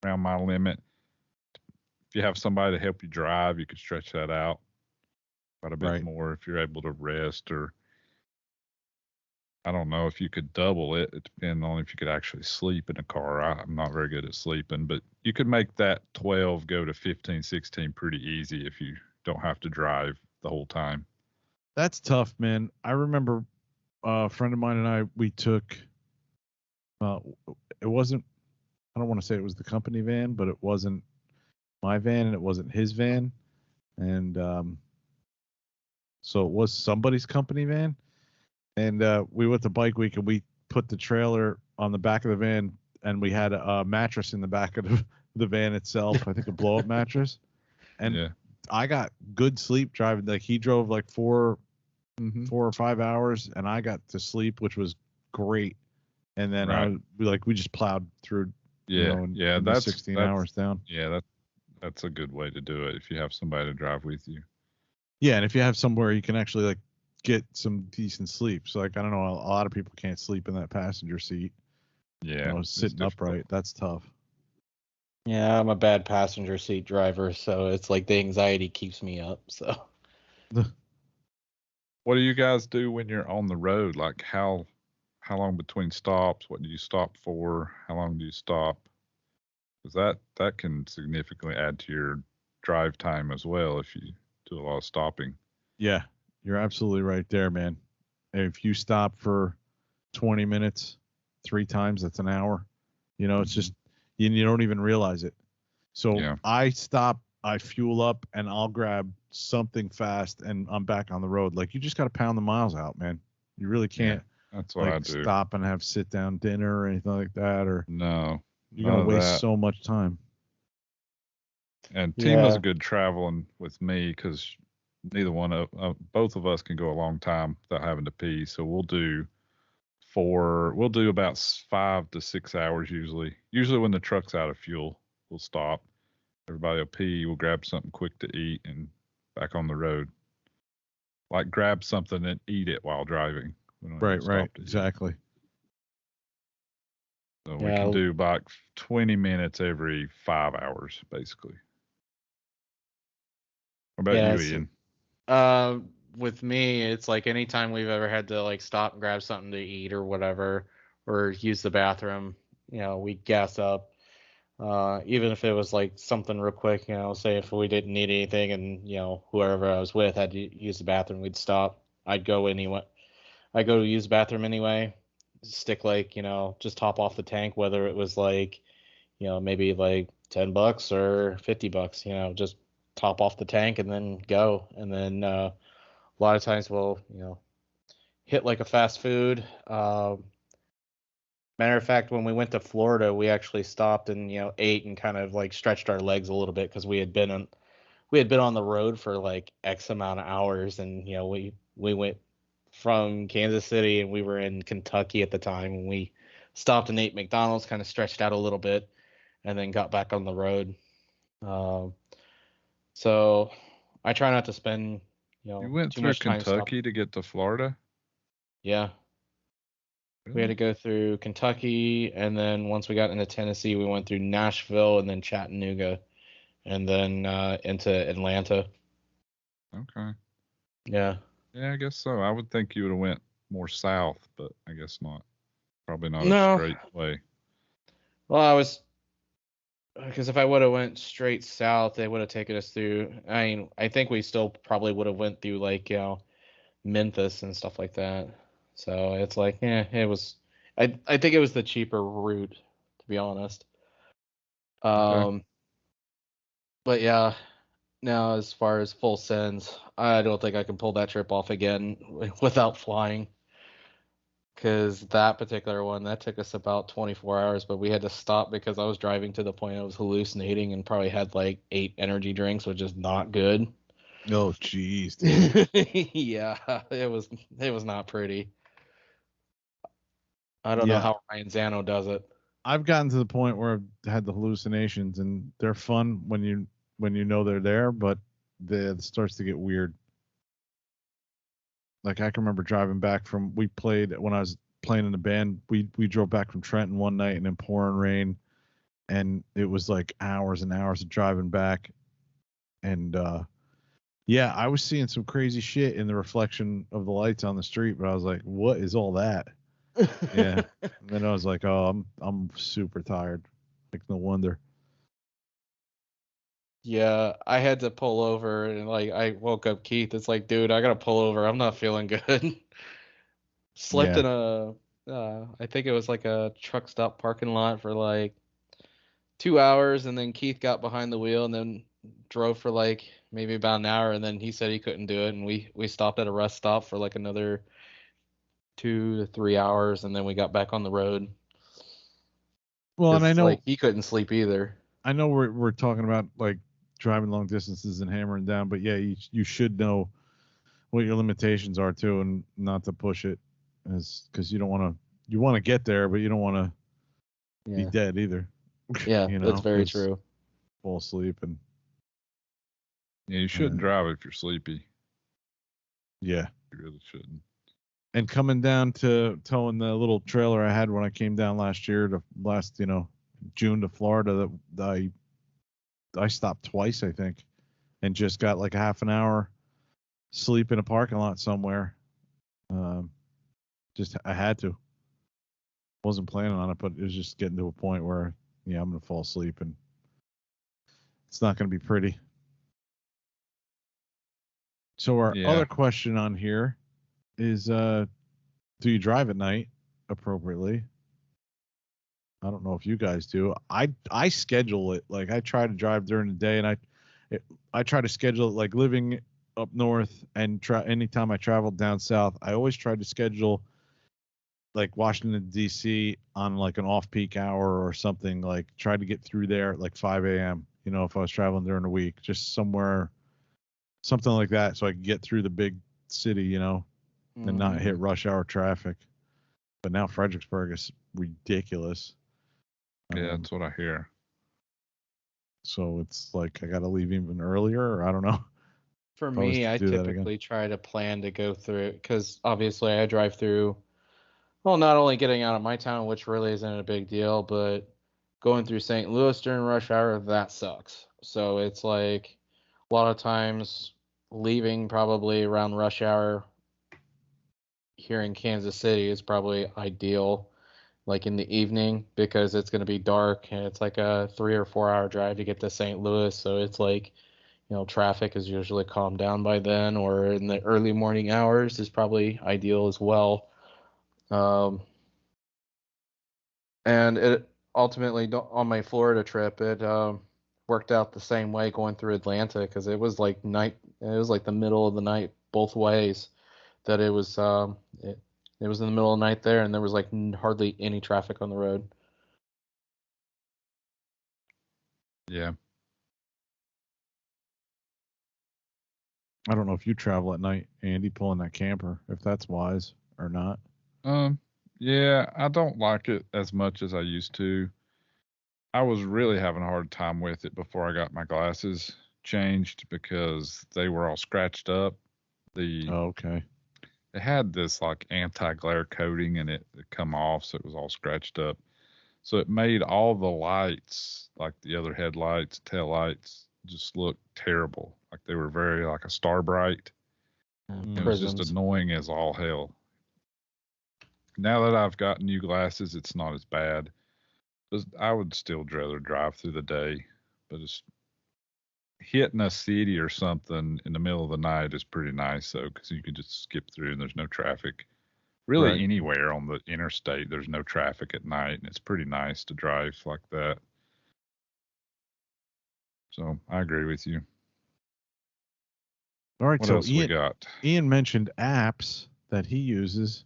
around my limit. If you have somebody to help you drive, you could stretch that out quite a bit more if you're able to rest, or I don't know if you could double it. It depends on if you could actually sleep in a car. I'm not very good at sleeping, but you could make that 12 go to 15, 16 pretty easy if you don't have to drive the whole time. That's tough, man. I remember a friend of mine and I, we took, it wasn't, I don't want to say it was the company van, but it wasn't my van and it wasn't his van. And so it was somebody's company van. And we went to Bike Week and we put the trailer on the back of the van and we had a mattress in the back of the van itself. I think a blow up mattress. And yeah. I got good sleep driving. Like he drove like 4 or 5 hours and I got to sleep, which was great. And then we just plowed through, that's 16 hours down. Yeah, that's a good way to do it if you have somebody to drive with you. Yeah, and if you have somewhere you can actually like get some decent sleep. So like I don't know, a lot of people can't sleep in that passenger seat. Yeah, sitting upright, that's tough. Yeah, I'm a bad passenger seat driver, so it's like the anxiety keeps me up. So what do you guys do when you're on the road? Like how long between stops? What do you stop for? How long do you stop? Because that can significantly add to your drive time as well if you do a lot of stopping. Yeah, you're absolutely right there, man. If you stop for 20 minutes 3 times, that's an hour. It's just you don't even realize it. So I stop, I fuel up, and I'll grab something fast, and I'm back on the road. Like you just got to pound the miles out, man. You really can't. Yeah, that's what I do. Stop and have sit down dinner or anything like that, or no, you're gonna waste so much time. And Team does a good traveling with me because neither one of both of us can go a long time without having to pee. So we'll do about 5 to 6 hours usually. Usually when the truck's out of fuel, we'll stop. Everybody will pee. We'll grab something quick to eat and back on the road. Like grab something and eat it while driving. Right, exactly. So we can do about 20 minutes every 5 hours, basically. What about you, Ian? With me, it's like anytime we've ever had to like stop and grab something to eat or whatever, or use the bathroom, we gas up. Even if it was like something real quick, say if we didn't need anything and, whoever I was with had to use the bathroom, we'd stop. I'd go anyway. I'd go to use the bathroom anyway, stick just top off the tank, whether it was like maybe like $10 or $50, just top off the tank and then go. And then a lot of times we'll, hit like a fast food. Matter of fact, when we went to Florida, we actually stopped and ate and kind of like stretched our legs a little bit because we had been on the road for like X amount of hours, and we went from Kansas City and we were in Kentucky at the time, and we stopped and ate McDonald's, kind of stretched out a little bit, and then got back on the road. Um, so I try not to spend You went too through much time stopping. Kentucky to get to Florida? Yeah, we had to Really? go through Kentucky, and then once we got into Tennessee, we went through Nashville and then Chattanooga, and then into Atlanta. Okay. Yeah. Yeah, I guess so. I would think you would have went more south, but I guess not. Probably not a No. straight way. Well, I was because if I would have went straight south, they would have taken us through. I mean, I think we still probably would have went through like Memphis and stuff like that. So it's like, it was. I think it was the cheaper route, to be honest. Okay. Um, but yeah, now as far as full sends, I don't think I can pull that trip off again without flying. Because that particular one, that took us about 24 hours, but we had to stop because I was driving to the point I was hallucinating and probably had like 8 energy drinks, which is not good. Oh, jeez, dude. Yeah, it was not pretty. I don't know Yeah, how Ryan Zano does it. I've gotten to the point where I've had the hallucinations, and they're fun when you know they're there, but it starts to get weird. Like I can remember driving back from we played when I was playing in the band. We drove back from Trenton one night and in pouring rain, and it was like hours and hours of driving back. And yeah, I was seeing some crazy shit in the reflection of the lights on the street, but I was like, what is all that? Yeah. And then I was like, oh, I'm super tired. Like no wonder. Yeah, I had to pull over and like I woke up Keith. It's like, dude, I gotta pull over. I'm not feeling good. Slept Yeah. in I think it was like a truck stop parking lot for like 2 hours, and then Keith got behind the wheel and then drove for like maybe about an hour, and then he said he couldn't do it, and we stopped at a rest stop for like another 2 to 3 hours, and then we got back on the road Well, and because like he couldn't sleep either. I know we're talking about like driving long distances and hammering down, but yeah, you should know what your limitations are too, and not to push it, as because you want to get there, but you don't want to be Yeah, dead either. yeah, You that's know, very because true. fall asleep and Yeah, you shouldn't drive if you're sleepy. yeah. You really shouldn't. And coming down to towing the little trailer I had when I came down last year to last June to Florida, that I stopped twice I think, and just got like a half an hour sleep in a parking lot somewhere. Um, just I had to. Wasn't planning on it, but it was just getting to a point where yeah, I'm gonna fall asleep and it's not gonna be pretty. So our Yeah. other question on here is do you drive at night appropriately? I don't know if you guys do. I schedule it. Like I try to drive during the day, and I try to schedule it like living up north and try anytime I travel down south. I always try to schedule like Washington D.C. on like an off-peak hour or something. Like try to get through there at like 5 a.m. You know, if I was traveling during the week, just somewhere something like that, so I could get through the big city. You know, and not hit Hmm. rush hour traffic. But now Fredericksburg is ridiculous. Yeah, Um, that's what I hear. so it's like I got to leave even earlier, or I don't know For if I was me, to I do that again. typically try to plan to go through because obviously I drive through. Well, not only getting out of my town, which really isn't a big deal, but going through St. Louis during rush hour, that sucks. So it's like a lot of times leaving probably around rush hour here in Kansas City is probably ideal, like in the evening, because it's going to be dark and it's like a 3 or 4 hour drive to get to St. Louis. So it's like, traffic is usually calmed down by then, or in the early morning hours is probably ideal as well. Um, and ultimately on my Florida trip, it worked out the same way going through Atlanta because it was like night. It was like the middle of the night both ways. That it was it was in the middle of the night there, and there was like hardly any traffic on the road. Yeah. I don't know if you travel at night, Andy, pulling that camper, if that's wise or not. Yeah, I don't like it as much as I used to. I was really having a hard time with it before I got my glasses changed because they were all scratched up. Oh, okay. It had this like anti-glare coating and it come off, so it was all scratched up. So it made all the lights, like the other headlights, tail lights, just look terrible. Like they were very like a star bright. It was just Prisms. annoying as all hell. Now that I've got new glasses, it's not as bad. I would still rather drive through the day, but it's hitting a city or something in the middle of the night is pretty nice though, because you can just skip through and there's no traffic. Really, Right. anywhere on the interstate, there's no traffic at night, and it's pretty nice to drive like that. So I agree with you. All right. What So else we got? Ian mentioned apps that he uses.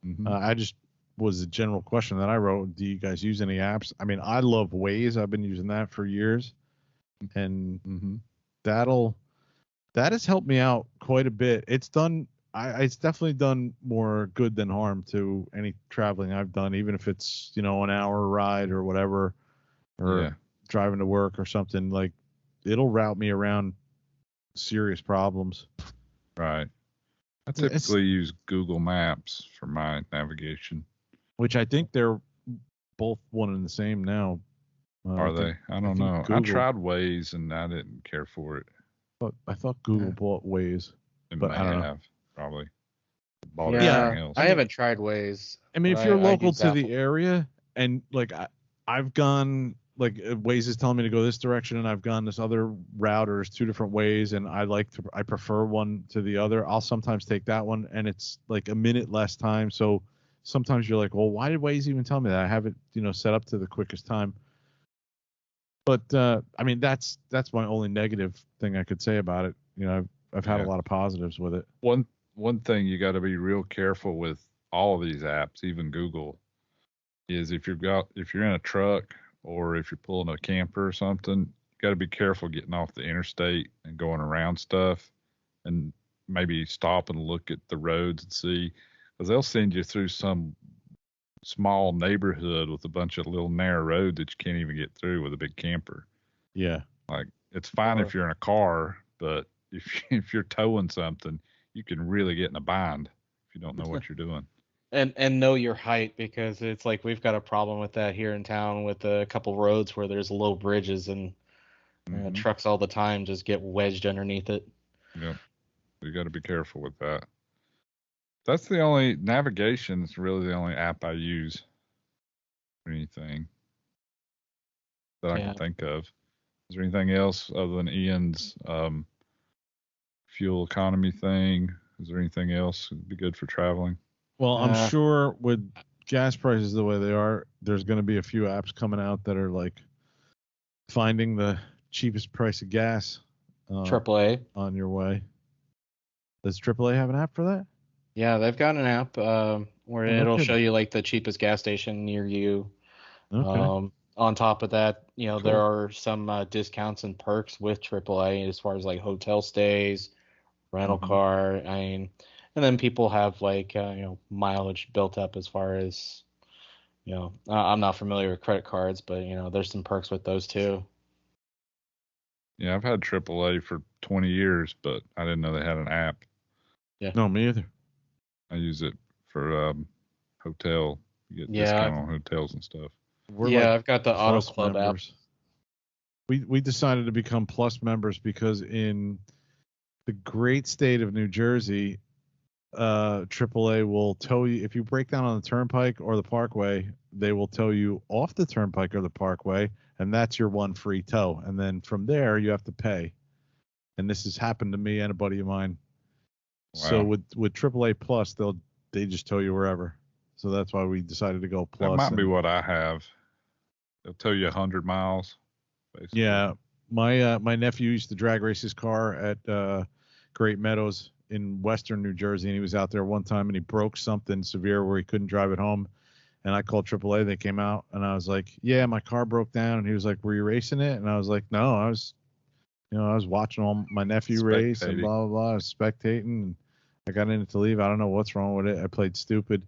Mm-hmm. I just was a general question that I wrote. Do you guys use any apps? I mean, I love Waze. I've been using that for years, and Mm-hmm. that has helped me out quite a bit. It's definitely done more good than harm to any traveling I've done, even if it's an hour ride or whatever, or Yeah. driving to work or something. Like, it'll route me around serious problems. Right. I It's, typically use Google Maps for my navigation. which I think they're both one and the same now. Are they? I don't think know. I Google. tried Waze and I didn't care for it. I thought Google bought Waze, It but may I don't know. have probably bought Yeah, everything else. I haven't tried Waze. I mean, But if you're I local use to the Apple. area, and like I've gone, like Waze is telling me to go this direction, and I've gone this other route, or there's two different ways, and I prefer one to the other. I'll sometimes take that one, and it's like a minute less time. So sometimes you're like, well, why did Waze even tell me that? I have it, set up to the quickest time. But I mean, that's my only negative thing I could say about it. I've had a lot of positives with it. One thing you got to be real careful with all of these apps, even Google, is if you're in a truck or if you're pulling a camper or something, you got to be careful getting off the interstate and going around stuff, and maybe stop and look at the roads and see, because they'll send you through some small neighborhood with a bunch of little narrow roads that you can't even get through with a big camper. Yeah. Like, it's fine if you're in a car, but if you're towing something, you can really get in a bind if you don't know what you're doing. And know your height, because it's like we've got a problem with that here in town with a couple roads where there's low bridges and trucks all the time just get wedged underneath it. Yep. You got to be careful with that. That's the only navigation. Is really the only app I use for anything that I can think of. Is there anything else other than Ian's fuel economy thing? Is there anything else that'd be good for traveling? Well, I'm sure with gas prices the way they are, there's going to be a few apps coming out that are like finding the cheapest price of gas. AAA on your way. Does AAA have an app for that? Yeah, they've got an app where it'll show you like the cheapest gas station near you. Okay. On top of that, Cool. there are some discounts and perks with AAA as far as like hotel stays, rental car. I mean, and then people have like mileage built up as far as I'm not familiar with credit cards, but there's some perks with those too. Yeah, I've had AAA for 20 years, but I didn't know they had an app. Yeah. No, me either. I use it for hotel. You get discount on hotels and stuff. I've got the Auto Club members. app. We decided to become Plus members because in the great state of New Jersey, AAA will tow you if you break down on the turnpike or the parkway. They will tow you off the turnpike or the parkway, and that's your one free tow. And then from there, you have to pay. And this has happened to me and a buddy of mine. Wow. So with AAA Plus, they just tow you wherever. So that's why we decided to go Plus. That might be what I have. They'll tell you 100 miles, basically. Yeah, my nephew used to drag race his car at Great Meadows in Western New Jersey, and he was out there one time and he broke something severe where he couldn't drive it home. And I called AAA. They came out, and I was like, "Yeah, my car broke down." And he was like, "Were you racing it?" And I was like, "No, I was watching all my nephew race and blah blah blah. I was spectating, and I got in it to leave. I don't know what's wrong with it. I played stupid."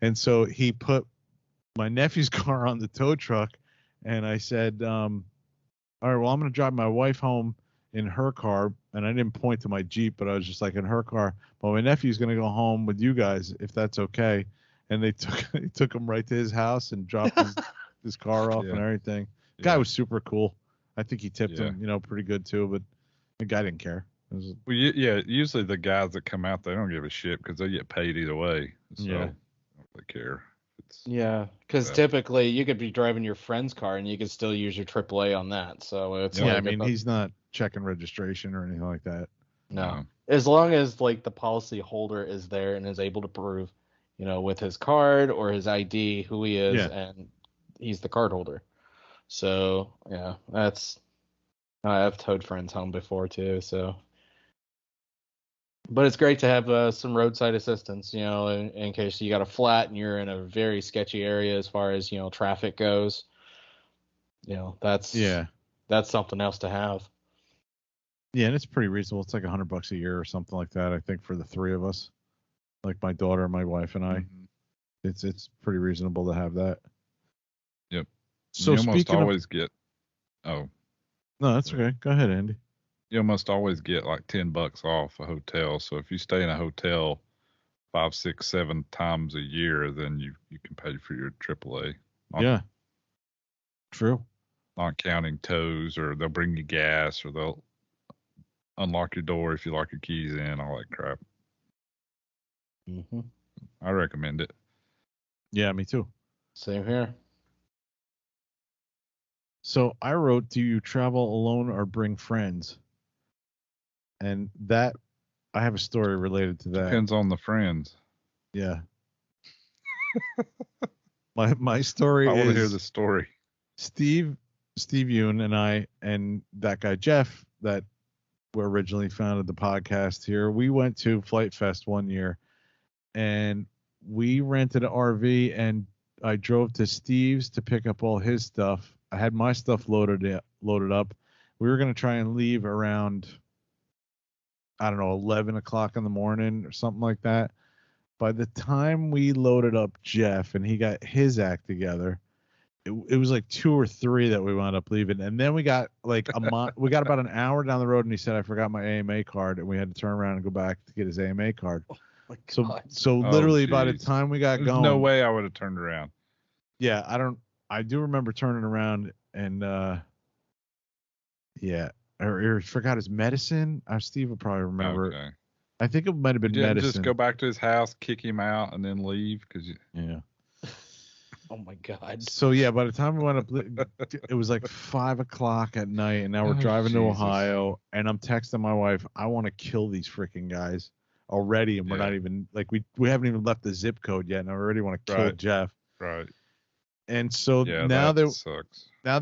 And so he put my nephew's car on the tow truck, and I said, "All right, well, I'm going to drive my wife home in her car." And I didn't point to my Jeep, but I was just like, in her car. But my nephew's going to go home with you guys, if that's okay. And they took him right to his house and dropped his car off and everything. The guy was super cool. I think he tipped him, pretty good too. But the guy didn't care. Usually the guys that come out, they don't give a shit because they get paid either way. So they don't really care. Because typically you could be driving your friend's car and you could still use your AAA on that. So it's I mean, he's not checking registration or anything like that. No. As long as like the policy holder is there and is able to prove, with his card or his ID who he is, and he's the card holder. So I've towed friends home before too. So, but it's great to have some roadside assistance, in case you got a flat and you're in a very sketchy area as far as traffic goes. That's something else to have. Yeah, and it's pretty reasonable. It's like $100 a year or something like that, I think, for the three of us, like my daughter, my wife, and I. Mm-hmm. It's pretty reasonable to have that. Yep. So you almost always get. Oh. No, that's okay. Go ahead, Andy. You almost always get like $10 off a hotel. So if you stay in a hotel 5, 6, 7 times a year, then you can pay for your AAA. True. Not counting tows, or they'll bring you gas, or they'll unlock your door if you lock your keys in, all that crap. Mm-hmm. I recommend it. Yeah, me too. Same here. So I wrote, do you travel alone or bring friends? And that, I have a story related to that. Depends on the friends. Yeah. my story I want to hear the story. Steve Yoon and I and that guy Jeff that were originally founded the podcast here. We went to Flight Fest one year and we rented an RV and I drove to Steve's to pick up all his stuff. I had my stuff loaded up. We were going to try and leave around, I don't know, 11 o'clock in the morning or something like that. By the time we loaded up Jeff and he got his act together, it was like 2 or 3 that we wound up leaving. And then we got like we got about an hour down the road and he said, I forgot my AMA card. And we had to turn around and go back to get his AMA card. Oh my God. So literally by the time we got going. No way I would have turned around. Yeah, I do remember turning around and or he forgot his medicine. Steve will probably remember. Okay. I think it might have been medicine. Just go back to his house, kick him out, and then leave Yeah. Oh my God. So yeah, by the time we went up, it was like 5 o'clock at night, and now we're driving to Ohio, and I'm texting my wife, I want to kill these freaking guys already, and we're not even like we haven't even left the zip code yet, and I already want to kill Jeff. Right. And so now sucks. Now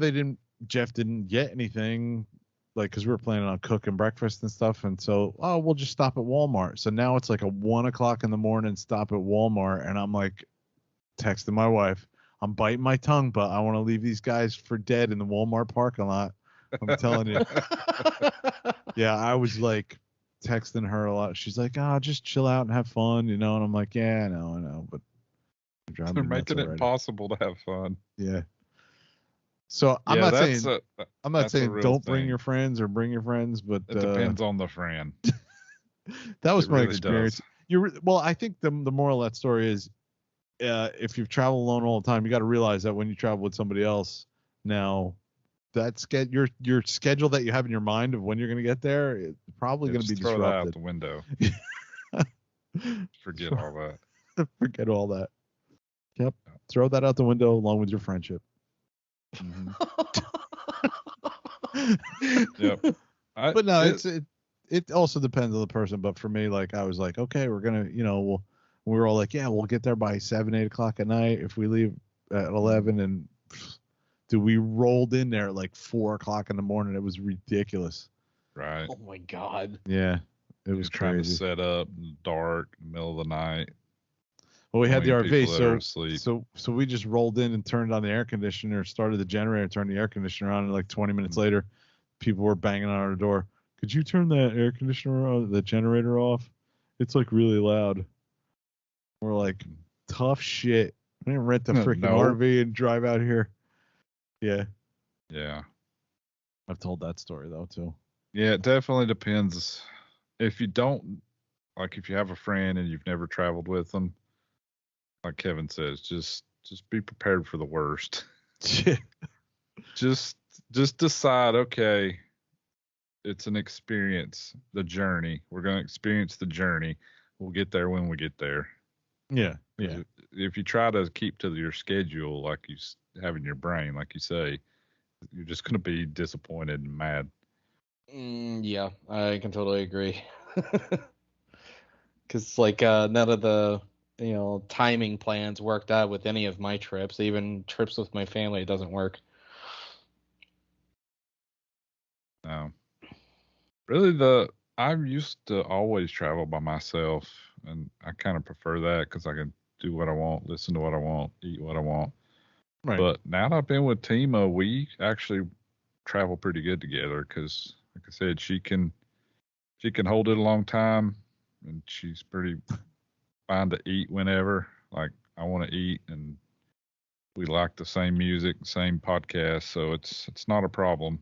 Jeff didn't get anything, like, because we were planning on cooking breakfast and stuff, and so we'll just stop at Walmart. So now it's like a 1 o'clock in the morning stop at Walmart, and I'm like texting my wife, I'm biting my tongue, but I want to leave these guys for dead in the Walmart parking lot. I'm telling you. Yeah, I was like texting her a lot. She's like, just chill out and have fun, and I'm like, yeah, I know, but they're making it impossible to have fun. Yeah. So I'm not saying don't bring your friends or bring your friends, but it depends on the friend. That was my experience. Well, I think the moral of that story is, if you've traveled alone all the time, you got to realize that when you travel with somebody else, now that's your schedule that you have in your mind of when you're going to get there, it's probably going to be disrupted. Throw that out the window. Forget all that. Forget all that. Yep. Throw that out the window along with your friendship. Mm-hmm. Yep. But no, it also depends on the person. But for me, like, I was like, okay, we're gonna, we were all like, yeah, we'll get there by 7, 8 o'clock at night if we leave at 11, and Dude, we rolled in there at like 4:00 in the morning. It was ridiculous. Right. Oh my God. Yeah, it was You're trying to crazy. set up in the dark, in the middle of the night. Well, we had the million RV, people that are asleep. so we just rolled in and turned on the air conditioner, started the generator, turned the air conditioner on, and like 20 minutes later, people were banging on our door. Could you turn that air conditioner on, the generator off? It's like really loud. We're like, tough shit. We didn't rent the freaking No. RV and drive out here. Yeah. Yeah. I've told that story though too. Yeah, it definitely depends. If you don't, like if you have a friend and you've never traveled with them, like Kevin says, just be prepared for the worst. just decide, okay, it's an experience, the journey. We're going to experience the journey. We'll get there when we get there. Yeah. Yeah. If you try to keep to your schedule like you have in your brain, like you say, you're just going to be disappointed and mad. Yeah, I can totally agree. Because like none of the timing plans worked out with any of my trips. Even trips with my family, it doesn't work. No. Really, I used to always travel by myself, and I kind of prefer that because I can do what I want, listen to what I want, eat what I want. Right. But now that I've been with Tima, we actually travel pretty good together because, like I said, she can hold it a long time, and she's pretty fine to eat whenever. Like I want to eat, and we like the same music, same podcast, so it's not a problem.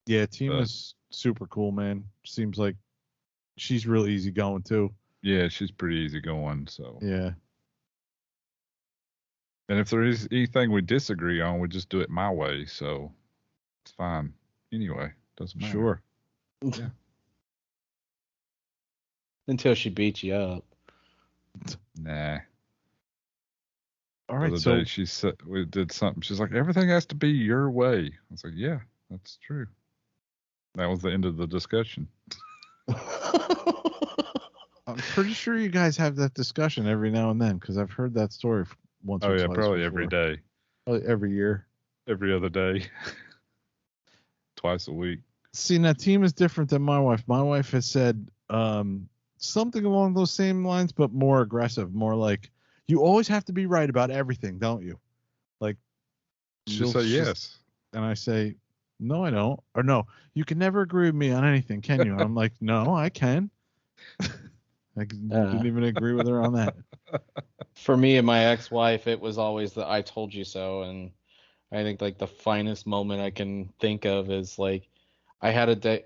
Yeah, Tima's super cool, man. Seems like she's real easy going too. Yeah, she's pretty easy going. So yeah. And if there is anything we disagree on, we just do it my way. So it's fine. Anyway, doesn't matter. Sure. Yeah. Until she beats you up. Nah. All right. The other day she said we did something. She's like, everything has to be your way. I was like, yeah, that's true. That was the end of the discussion. I'm pretty sure you guys have that discussion every now and then because I've heard that story once or twice. Oh yeah, probably every day. Every year. Every other day. Twice a week. See, now Team is different than my wife. My wife has said something along those same lines, but more aggressive, more like, you always have to be right about everything, don't you? Like, she'll say yes. And I say, no, I don't. Or no, you can never agree with me on anything, can you? And I'm like, no, I can. I didn't even agree with her on that. For me and my ex-wife, it was always the I told you so. And I think like the finest moment I can think of is like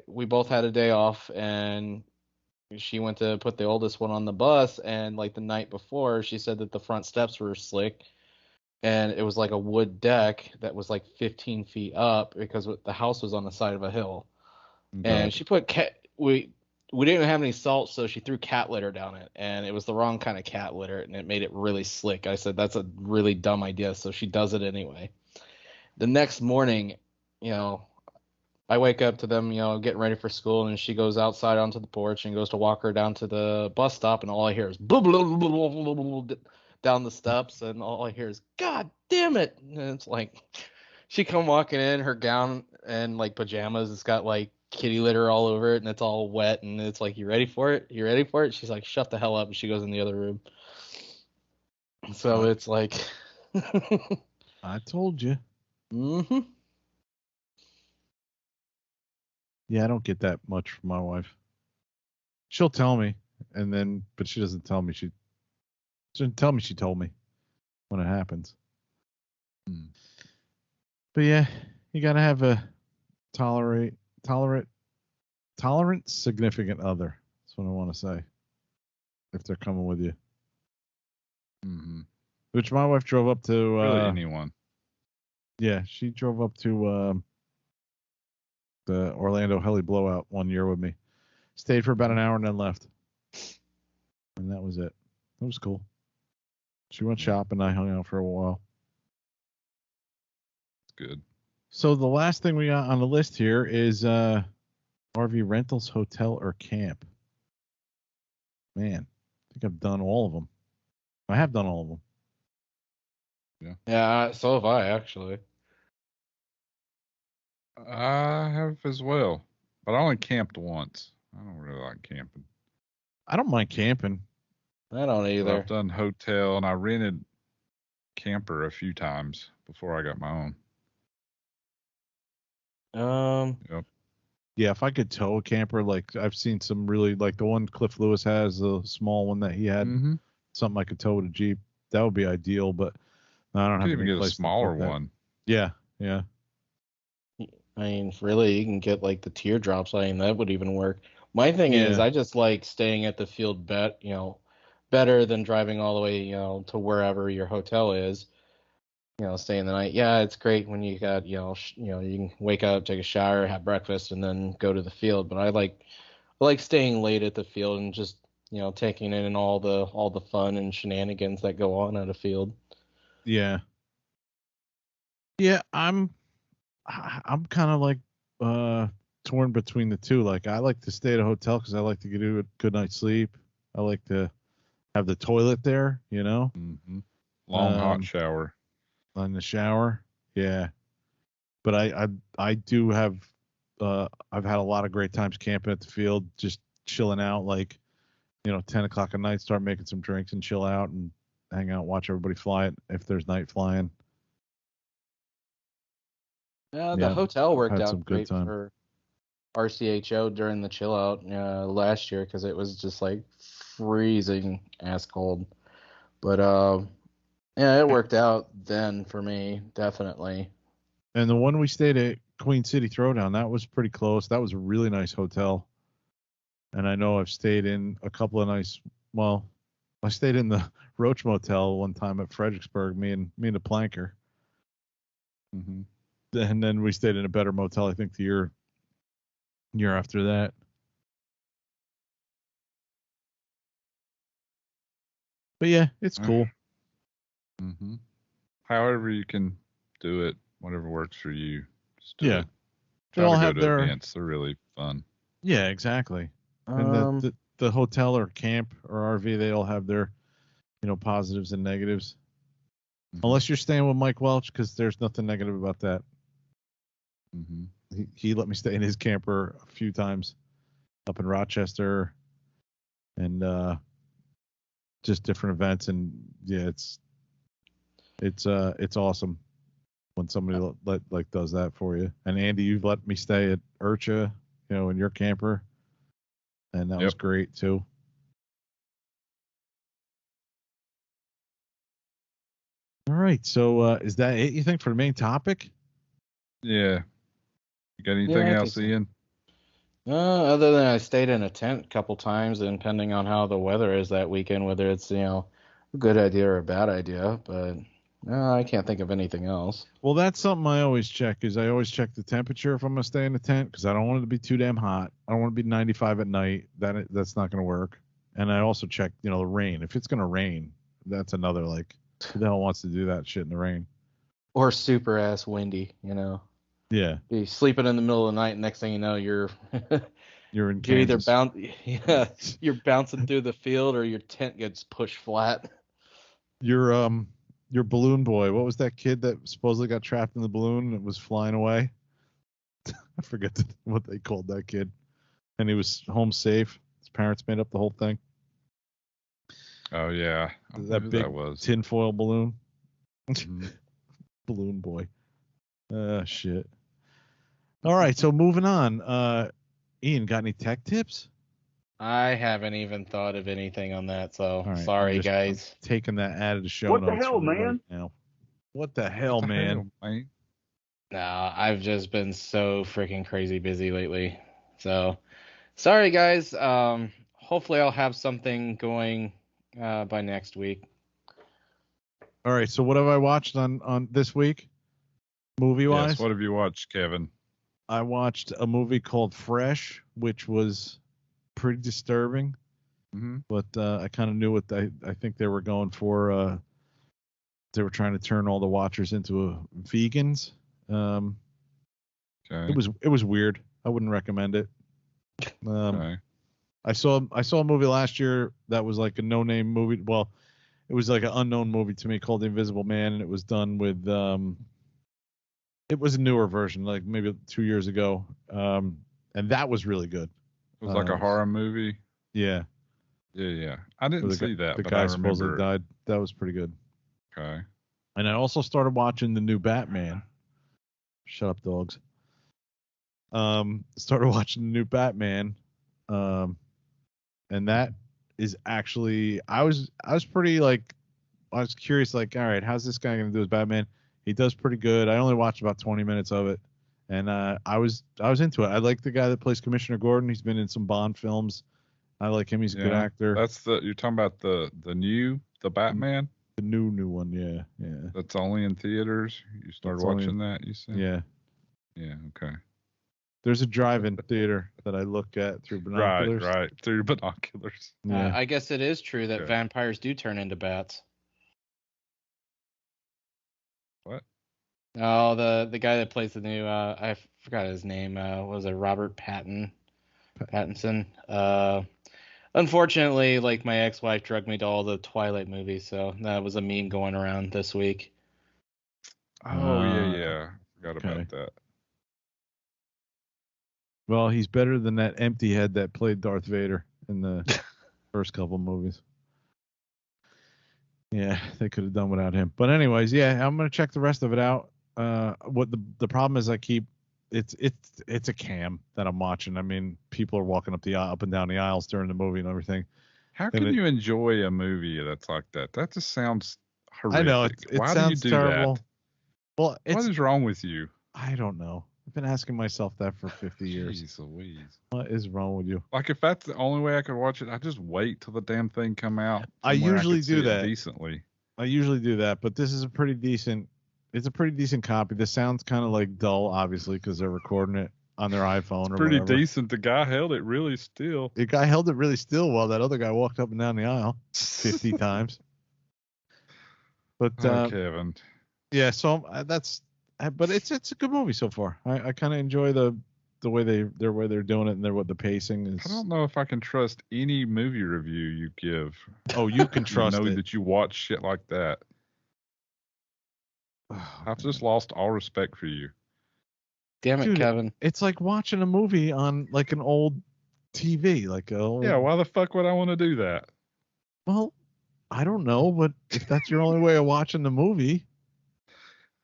we both had a day off, and she went to put the oldest one on the bus, and like the night before she said that the front steps were slick, and it was like a wood deck that was like 15 feet up because the house was on the side of a hill. Okay. And she put we didn't have any salt, so she threw cat litter down it, and it was the wrong kind of cat litter, and it made it really slick. I said, that's a really dumb idea, so she does it anyway. The next morning, I wake up to them, getting ready for school, and she goes outside onto the porch and goes to walk her down to the bus stop, and all I hear is blah, blah, blah, blah, blah, blah, blah, down the steps, and all I hear is, God damn it. And it's like, she come walking in, her gown and like pajamas, it's got like kitty litter all over it, and it's all wet, and it's like, you ready for it? You ready for it? She's like, shut the hell up, and she goes in the other room. So it's like, I told you. Mm-hmm. Yeah, I don't get that much from my wife. She'll tell me, but she doesn't tell me. She doesn't tell me she told me when it happens. But yeah, you gotta have a tolerant significant other. That's what I want to say. If they're coming with you. Mm-hmm. Which my wife drove up to. Really anyone. Yeah, she drove up to the Orlando heli blowout one year with me. Stayed for about an hour and then left. And that was it. It was cool. She went shopping. I hung out for a while. Good. So the last thing we got on the list here is RV rentals, hotel, or camp. Man, I think I've done all of them. I have done all of them. Yeah, so have I, actually. I have as well, but I only camped once. I don't really like camping. I don't mind camping. I don't But either. I've done hotel and I rented camper a few times before I got my own. Yep. Yeah, if I could tow a camper, like I've seen some really, like the one Cliff Lewis has, the small one that he had, Mm-hmm. something I could tow with a Jeep. That would be ideal, but I don't You could have even any get a place to smaller put that. one. Yeah, yeah. I mean, really, you can get like the teardrops. I mean, that would even work. My thing is, Yeah. I just like staying at the field better than driving all the way, to wherever your hotel is. Staying the night. Yeah, it's great when you got, you can wake up, take a shower, have breakfast, and then go to the field. But I like staying late at the field and just, taking in all the fun and shenanigans that go on at a field. Yeah. Yeah, I'm kind of like torn between the two. Like I like to stay at a hotel because I like to get a good night's sleep. I like to have the toilet there, Mm-hmm. Long hot shower. in the shower. Yeah. But I do have I've had a lot of great times camping at the field, just chilling out, like 10 o'clock at night, start making some drinks and chill out and hang out, watch everybody fly it if there's night flying. Yeah, the Yeah, hotel I've worked had some out good great time. for RCHO during the chill out last year because it was just like freezing ass cold. But yeah, it worked out then for me, definitely. And the one we stayed at, Queen City Throwdown, that was pretty close. That was a really nice hotel. And I know I've stayed in a couple of nice. Well, I stayed in the Roach Motel one time at Fredericksburg. Me and the planker. Mm-hmm. And then we stayed in a better motel. I think the year after that. But yeah, it's cool. Mm-hmm. However you can do it, whatever works for you, just do Yeah, it. they Try all to go have to their. events. They're really fun. Yeah, exactly. And Um, the hotel or camp or RV, they all have their positives and negatives. Mm-hmm. Unless you're staying with Mike Welch, because there's nothing negative about that. Mm-hmm. He let me stay in his camper a few times up in Rochester, and just different events. And yeah, it's awesome when somebody does that for you. And Andy, you've let me stay at Urcha, in your camper, and that was great too. All right, so is that it? You think for the main topic? Yeah. You got anything Yeah, I else, think so. Ian? Other than I stayed in a tent a couple times, and depending on how the weather is that weekend, whether it's a good idea or a bad idea, but I can't think of anything else. Well, that's something I always check. Is I always check the temperature if I'm gonna stay in the tent because I don't want it to be too damn hot. I don't want to be 95 at night. That's not gonna work. And I also check, the rain. If it's gonna rain, that's another like, who the hell wants to do that shit in the rain? Or super ass windy, Yeah, Be sleeping in the middle of the night, and next thing you know, you're you're in you're either Kansas. you're bouncing through the field or your tent gets pushed flat. Your balloon boy. What was that kid that supposedly got trapped in the balloon and it was flying away? I forget what they called that kid. And he was home safe. His parents made up the whole thing. Oh yeah, I don't know That who big that was. tinfoil balloon. Mm-hmm. Balloon boy. Shit. All right, so moving on. Ian, got any tech tips? I haven't even thought of anything on that, so All right, sorry, I'm guys. taking that out of the show What the notes hell, right man? now. What the hell, man? Man? No, I've just been so freaking crazy busy lately. So, sorry, guys. Hopefully I'll have something going by next week. All right, so what have I watched on this week, movie wise? Yes. What have you watched, Kevin? I watched a movie called Fresh, which was pretty disturbing. Mm-hmm. But I kind of knew what I think they were going for. They were trying to turn all the watchers into vegans. Okay. It was weird. I wouldn't recommend it. Okay. I saw a movie last year that was like a no-name movie. Well, it was like an unknown movie to me called The Invisible Man, and it was done with It was a newer version, like maybe 2 years ago, and that was really good. It was like a horror movie. Yeah. Yeah. I didn't see that, the but guy I supposedly remember. died. That was pretty good. Okay. And I also started watching the new Batman. Shut up, dogs. Started watching the new Batman, and that is actually I was pretty like I was curious, like, all right, how's this guy gonna do as Batman? He does pretty good. I only watched about 20 minutes of it, and I was into it. I like the guy that plays Commissioner Gordon. He's been in some Bond films. I like him. He's a good actor. That's you're talking about the Batman. The new one, yeah. That's only in theaters. You started watching that, you said? Yeah. Yeah, okay. There's a drive-in theater that I look at through binoculars. Right, through binoculars. Yeah. I guess it is true that vampires do turn into bats. What? Oh, the guy that plays the new I forgot his name. Was it Robert Pattinson? Unfortunately, like my ex-wife drugged me to all the Twilight movies, so that was a meme going around this week. Oh yeah. Forgot about that. Well, he's better than that empty head that played Darth Vader in the first couple movies. Yeah, they could have done without him. But anyways, yeah, I'm gonna check the rest of it out. What the problem is, I keep it's a cam that I'm watching. I mean, people are walking up and down the aisles during the movie and everything. How can you enjoy a movie that's like that? That just sounds horrific. I know it Why sounds do you do terrible. that? Well, what is wrong with you? I don't know. I've been asking myself that for 50 years. Jeez Louise. What is wrong with you? Like, if that's the only way I could watch it, I just wait till the damn thing come out. I usually do that decently. I usually do that, but this is a pretty decent. It's a pretty decent copy. This sounds kind of like dull, obviously, because they're recording it on their iPhone or pretty whatever. Decent. The guy held it really still. The guy held it really still while that other guy walked up and down the aisle 50 times. But Kevin. Yeah, so but it's a good movie so far. I kind of enjoy the way they're doing it and what the pacing is. I don't know if I can trust any movie review you give. Oh, you can trust know it. that you watch shit like that. Oh, I've just lost all respect for you. Damn it, dude, Kevin. It's like watching a movie on like an old TV, like yeah. Why the fuck would I want to do that? Well, I don't know, but if that's your only way of watching the movie,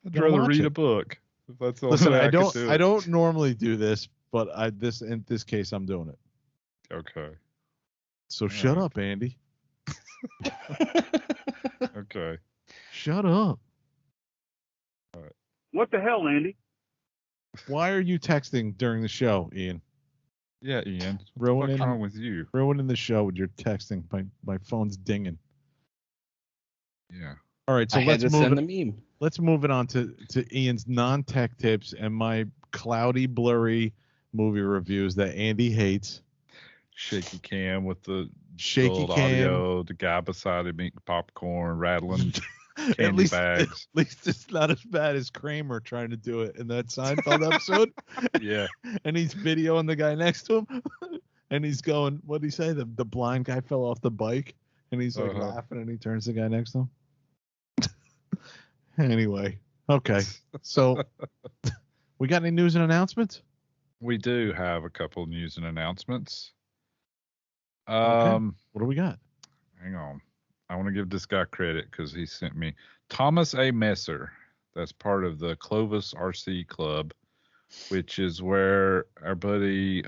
I'd rather read a book. If that's the Listen, only way I don't normally do this, but in this case I'm doing it. Okay. So shut up, Andy. Okay. Shut up. All right. What the hell, Andy? Why are you texting during the show, Ian? Yeah, Ian. What's wrong with you? Ruining the show with your texting. My phone's dinging. Yeah. All right, so let's move it on to Ian's non-tech tips and my cloudy, blurry movie reviews that Andy hates. Shaky cam with the shaky cam audio, the guy beside him eating popcorn, rattling candy bags. At least it's not as bad as Kramer trying to do it in that Seinfeld episode. Yeah. And he's videoing the guy next to him, and he's going, what did he say? The blind guy fell off the bike, and he's like laughing, and he turns to the guy next to him. Anyway, okay. So, we got any news and announcements? We do have a couple of news and announcements. Okay. What do we got? Hang on. I want to give this guy credit because he sent me Thomas A. Messer. That's part of the Clovis RC Club, which is where our buddy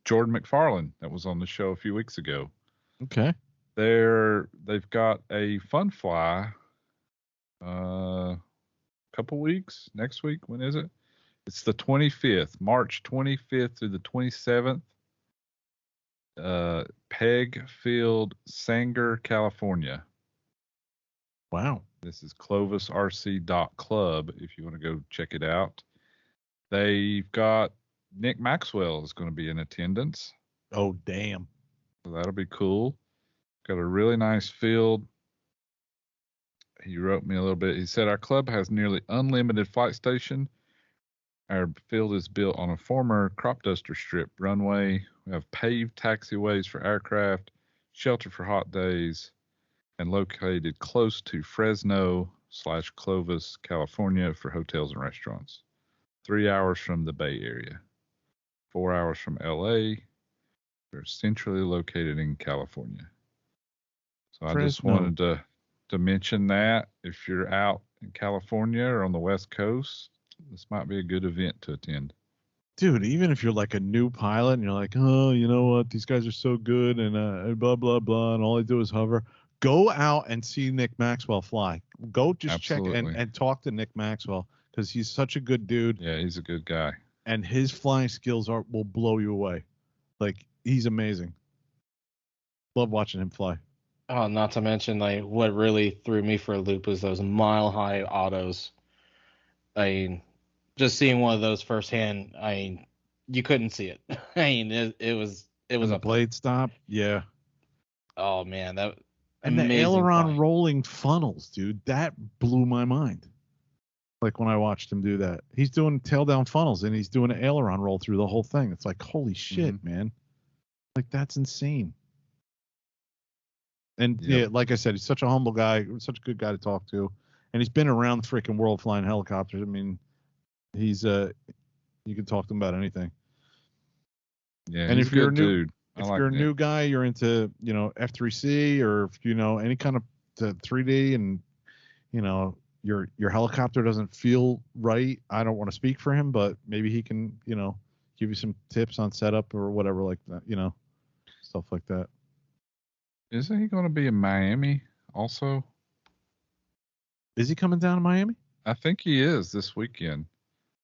Jordan McFarlane that was on the show a few weeks ago. Okay. They've got a funfly couple weeks next week. When is it? It's the 25th, March 25th through the 27th. Peg Field, Sanger, California. Wow. This is clovisrc.club if you want to go check it out. They've got Nick Maxwell is going to be in attendance. Oh, damn. So that'll be cool. Got a really nice field. He wrote me a little bit. He said, our club has nearly unlimited flight station. Our field is built on a former crop duster strip runway. We have paved taxiways for aircraft, shelter for hot days, and located close to Fresno Clovis, California for hotels and restaurants. 3 hours from the Bay Area. 4 hours from LA. They're centrally located in California. So I just Fresno. wanted to mention that if you're out in California or on the West Coast, this might be a good event to attend. Dude, even if you're like a new pilot and you're like, oh, you know what, these guys are so good and blah blah blah, and all I do is hover, go out and see Nick Maxwell fly. Go just Absolutely. check and talk to Nick Maxwell because he's such a good dude. Yeah, he's a good guy. And his flying skills will blow you away. Like, he's amazing. Love watching him fly. Oh, not to mention, like, what really threw me for a loop was those mile-high autos. I mean, just seeing one of those firsthand, I mean, you couldn't see it. I mean, it was And the up blade stop, yeah. Oh man, that And the amazing aileron flying. rolling funnels, dude, that blew my mind. Like when I watched him do that, he's doing tail down funnels and he's doing an aileron roll through the whole thing. It's like, holy shit, man! Like, that's insane. And yeah, like I said, he's such a humble guy, such a good guy to talk to, and he's been around the freaking world flying helicopters. I mean, he's you can talk to him about anything. Yeah, and he's if you're a good new, dude. if you're a new guy, you're into F3C or if any kind of 3D, and your helicopter doesn't feel right. I don't want to speak for him, but maybe he can give you some tips on setup or whatever like that. Stuff like that. Isn't he going to be in Miami also? Is he coming down to Miami? I think he is this weekend.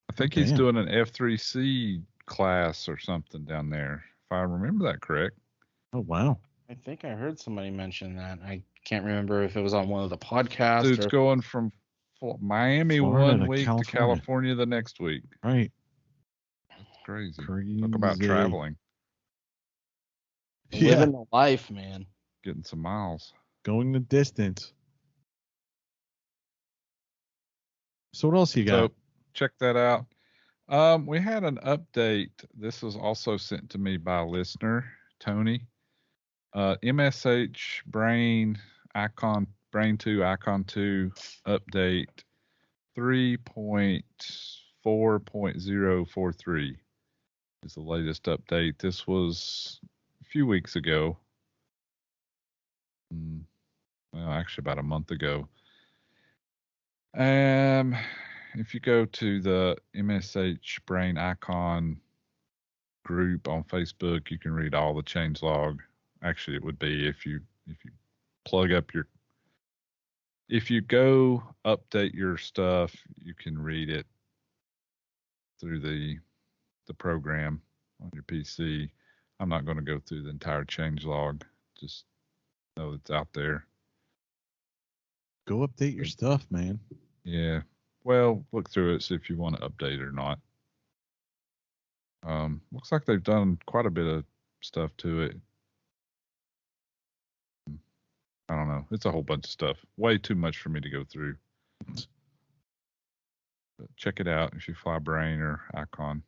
I think he's doing an F3C class or something down there, if I remember that correct. Oh, wow. I think I heard somebody mention that. I can't remember if it was on one of the podcasts. Dude's going from Miami Florida 1 week to California the next week. Right. That's crazy. Crazy. Talk about traveling. Living the life, man. Getting some miles. Going the distance. So what else you got? So check that out. We had an update. This was also sent to me by a listener, Tony. MSH Brain 2 Icon 2 update 3.4.043 is the latest update. This was a few weeks ago. Well, actually about a month ago. If you go to the MSH Brain Icon group on Facebook, you can read all the changelog. Actually, it would be if you plug up if you go update your stuff, you can read it through the program on your PC. I'm not going to go through the entire changelog. Just know it's out there. Go update your stuff, man. Yeah. Well, look through it, see if you want to update it or not. Looks like they've done quite a bit of stuff to it. I don't know. It's a whole bunch of stuff. Way too much for me to go through. But check it out if you fly Brain or Icon,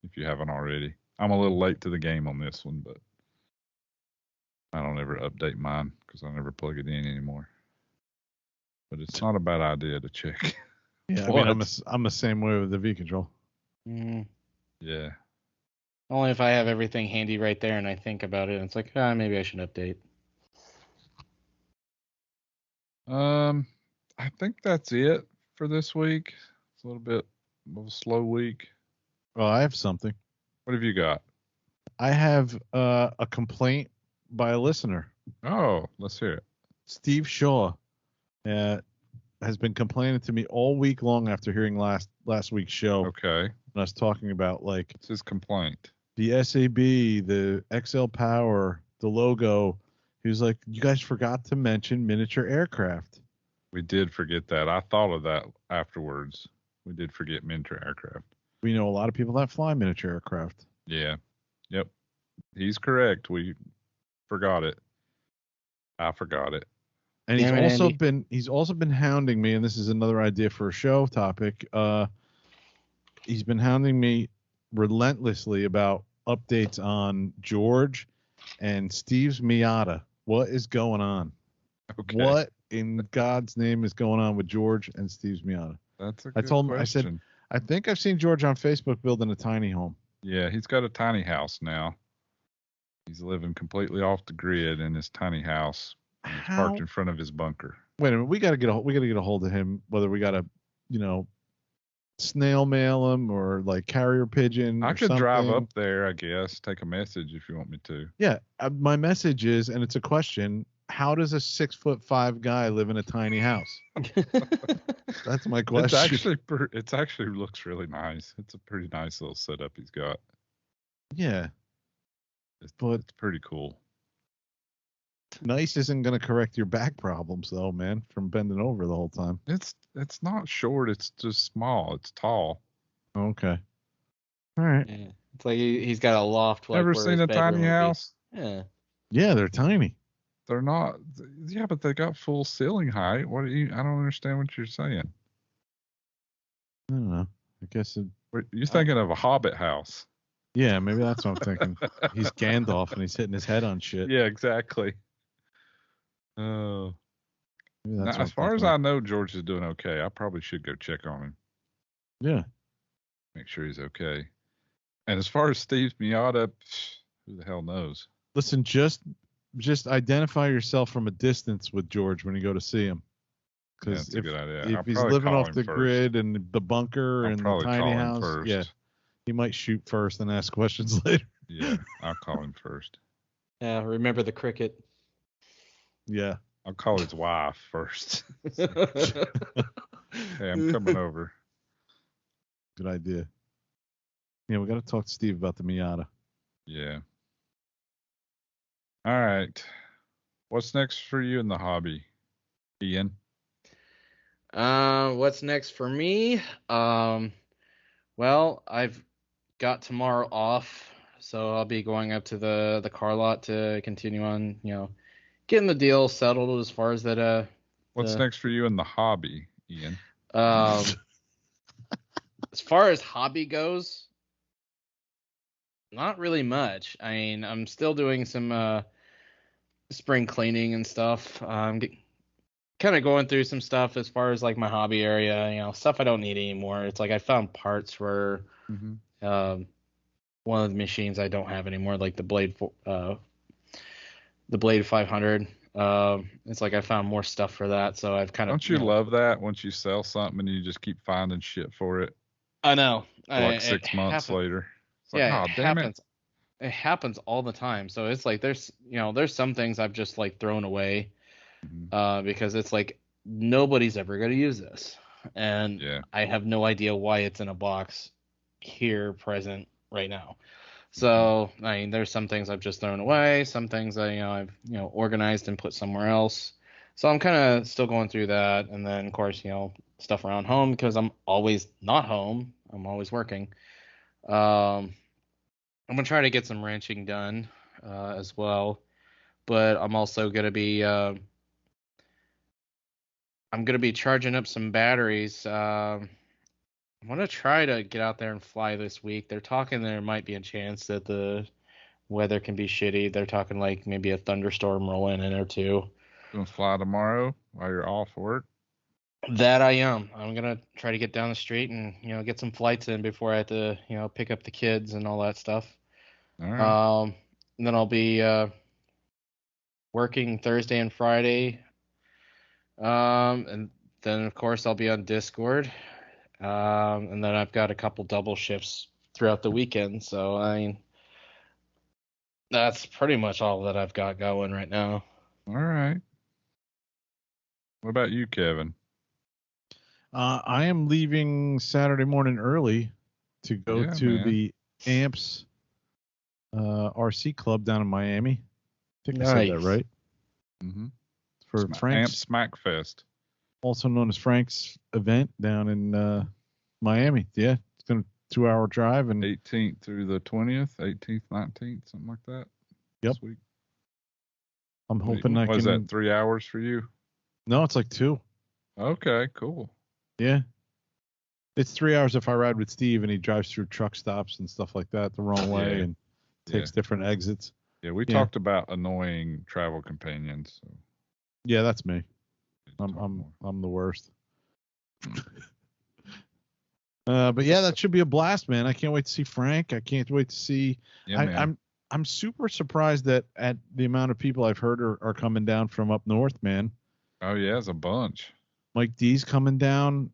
if you haven't already. I'm a little late to the game on this one, but I don't ever update mine because I never plug it in anymore. But it's not a bad idea to check. Yeah, I mean, I'm the same way with the V control. Yeah. Only if I have everything handy right there and I think about it, and it's like, maybe I should update. I think that's it for this week. It's a little bit of a slow week. Well, I have something. What have you got? I have a complaint by a listener. Oh, let's hear it. Steve Shaw has been complaining to me all week long after hearing last week's show. Okay. And I was talking about What's his complaint? The SAB, the XL Power, the logo. He was like, you guys forgot to mention miniature aircraft. We did forget that. I thought of that afterwards. We did forget miniature aircraft. We know a lot of people that fly miniature aircraft. Yeah. Yep. He's correct. We forgot it. I forgot it. And he's also been hounding me, and this is another idea for a show topic. He's been hounding me relentlessly about updates on George and Steve's Miata. What is going on? Okay. What in God's name is going on with George and Steve's Miata? That's a I good told him, question. I said, I think I've seen George on Facebook building a tiny home. Yeah, he's got a tiny house now. He's living completely off the grid in his tiny house. And it's parked in front of his bunker. Wait a minute, we gotta get a hold of him. Whether we gotta, snail mail him or like carrier pigeon. I or could something. drive up there, I guess. Take a message if you want me to. Yeah, my message is, and it's a question: how does a 6'5" guy live in a tiny house? That's my question. It's actually looks really nice. It's a pretty nice little setup he's got. Yeah, it's pretty cool. Nice isn't going to correct your back problems, though, man, from bending over the whole time. It's not short. It's just small. It's tall. Okay. All right. Yeah. It's like he's got a loft. Ever seen a tiny house? Yeah. Yeah, they're tiny. They're not. Yeah, but they got full ceiling height. I don't understand what you're saying. I don't know. I guess you're thinking of a Hobbit house. Yeah, maybe that's what I'm thinking. He's Gandalf and he's hitting his head on shit. Yeah, exactly. Now, as far as I know, George is doing okay. I probably should go check on him. Yeah. Make sure he's okay. And as far as Steve's Miata, who the hell knows? Listen, just identify yourself from a distance with George when you go to see him. Because that's a good idea. If he's living off the grid and the bunker and the tiny house, yeah, he might shoot first and ask questions later. Yeah, I'll call him first. Yeah, remember the cricket. Yeah. I'll call his wife first. Hey, I'm coming over. Good idea. Yeah, we got to talk to Steve about the Miata. Yeah. All right. What's next for you in the hobby, Iaen? What's next for me? Well, I've got tomorrow off, so I'll be going up to the car lot to continue on, getting the deal settled as far as that. What's next for you in the hobby, Iaen? As far as hobby goes, not really much. I mean, I'm still doing some spring cleaning and stuff. I'm kind of going through some stuff as far as like my hobby area, stuff I don't need anymore. It's like I found parts for one of the machines I don't have anymore, like the Blade 500. It's like I found more stuff for that, so I've kind of. Don't you love that once you sell something and you just keep finding shit for it? I know. Like 6 months later. It's like, yeah, oh, damn it. It happens all the time. So it's like there's some things I've just like thrown away because it's like nobody's ever going to use this, and I have no idea why it's in a box here present right now. So I mean, there's some things I've just thrown away, some things I've organized and put somewhere else. So I'm kind of still going through that, and then of course stuff around home because I'm always not home. I'm always working. I'm gonna try to get some ranching done as well, but I'm also gonna be charging up some batteries. I'm gonna try to get out there and fly this week. They're talking there might be a chance that the weather can be shitty. They're talking like maybe a thunderstorm rolling in or two. Gonna fly tomorrow while you're off work? That I am. I'm gonna try to get down the street and get some flights in before I have to pick up the kids and all that stuff. All right. And then I'll be working Thursday and Friday. And then of course I'll be on Discord. And then I've got a couple double shifts throughout the weekend. So I mean, that's pretty much all that I've got going right now. All right. What about you, Kevin? I am leaving Saturday morning early to go to the Amps RC Club down in Miami. I think I said that right. Mm-hmm. For Frank's Amp Smack Fest, also known as Frank's event down in Miami. Yeah, it's been a 2-hour drive, and 18th through the 20th, 18th, 19th, something like that. Yep. This week. I'm hoping I can. Was that 3 hours for you? No, it's like 2. Okay, cool. Yeah. It's 3 hours if I ride with Steve and he drives through truck stops and stuff like that the wrong way and takes different exits. Yeah, we talked about annoying travel companions. So. Yeah, that's me. I'm the worst. But yeah, that should be a blast, man. I can't wait to see Frank. I can't wait to see. Yeah, man. I'm super surprised that at the amount of people I've heard are coming down from up north, man. Oh yeah, it's a bunch. Mike D's coming down.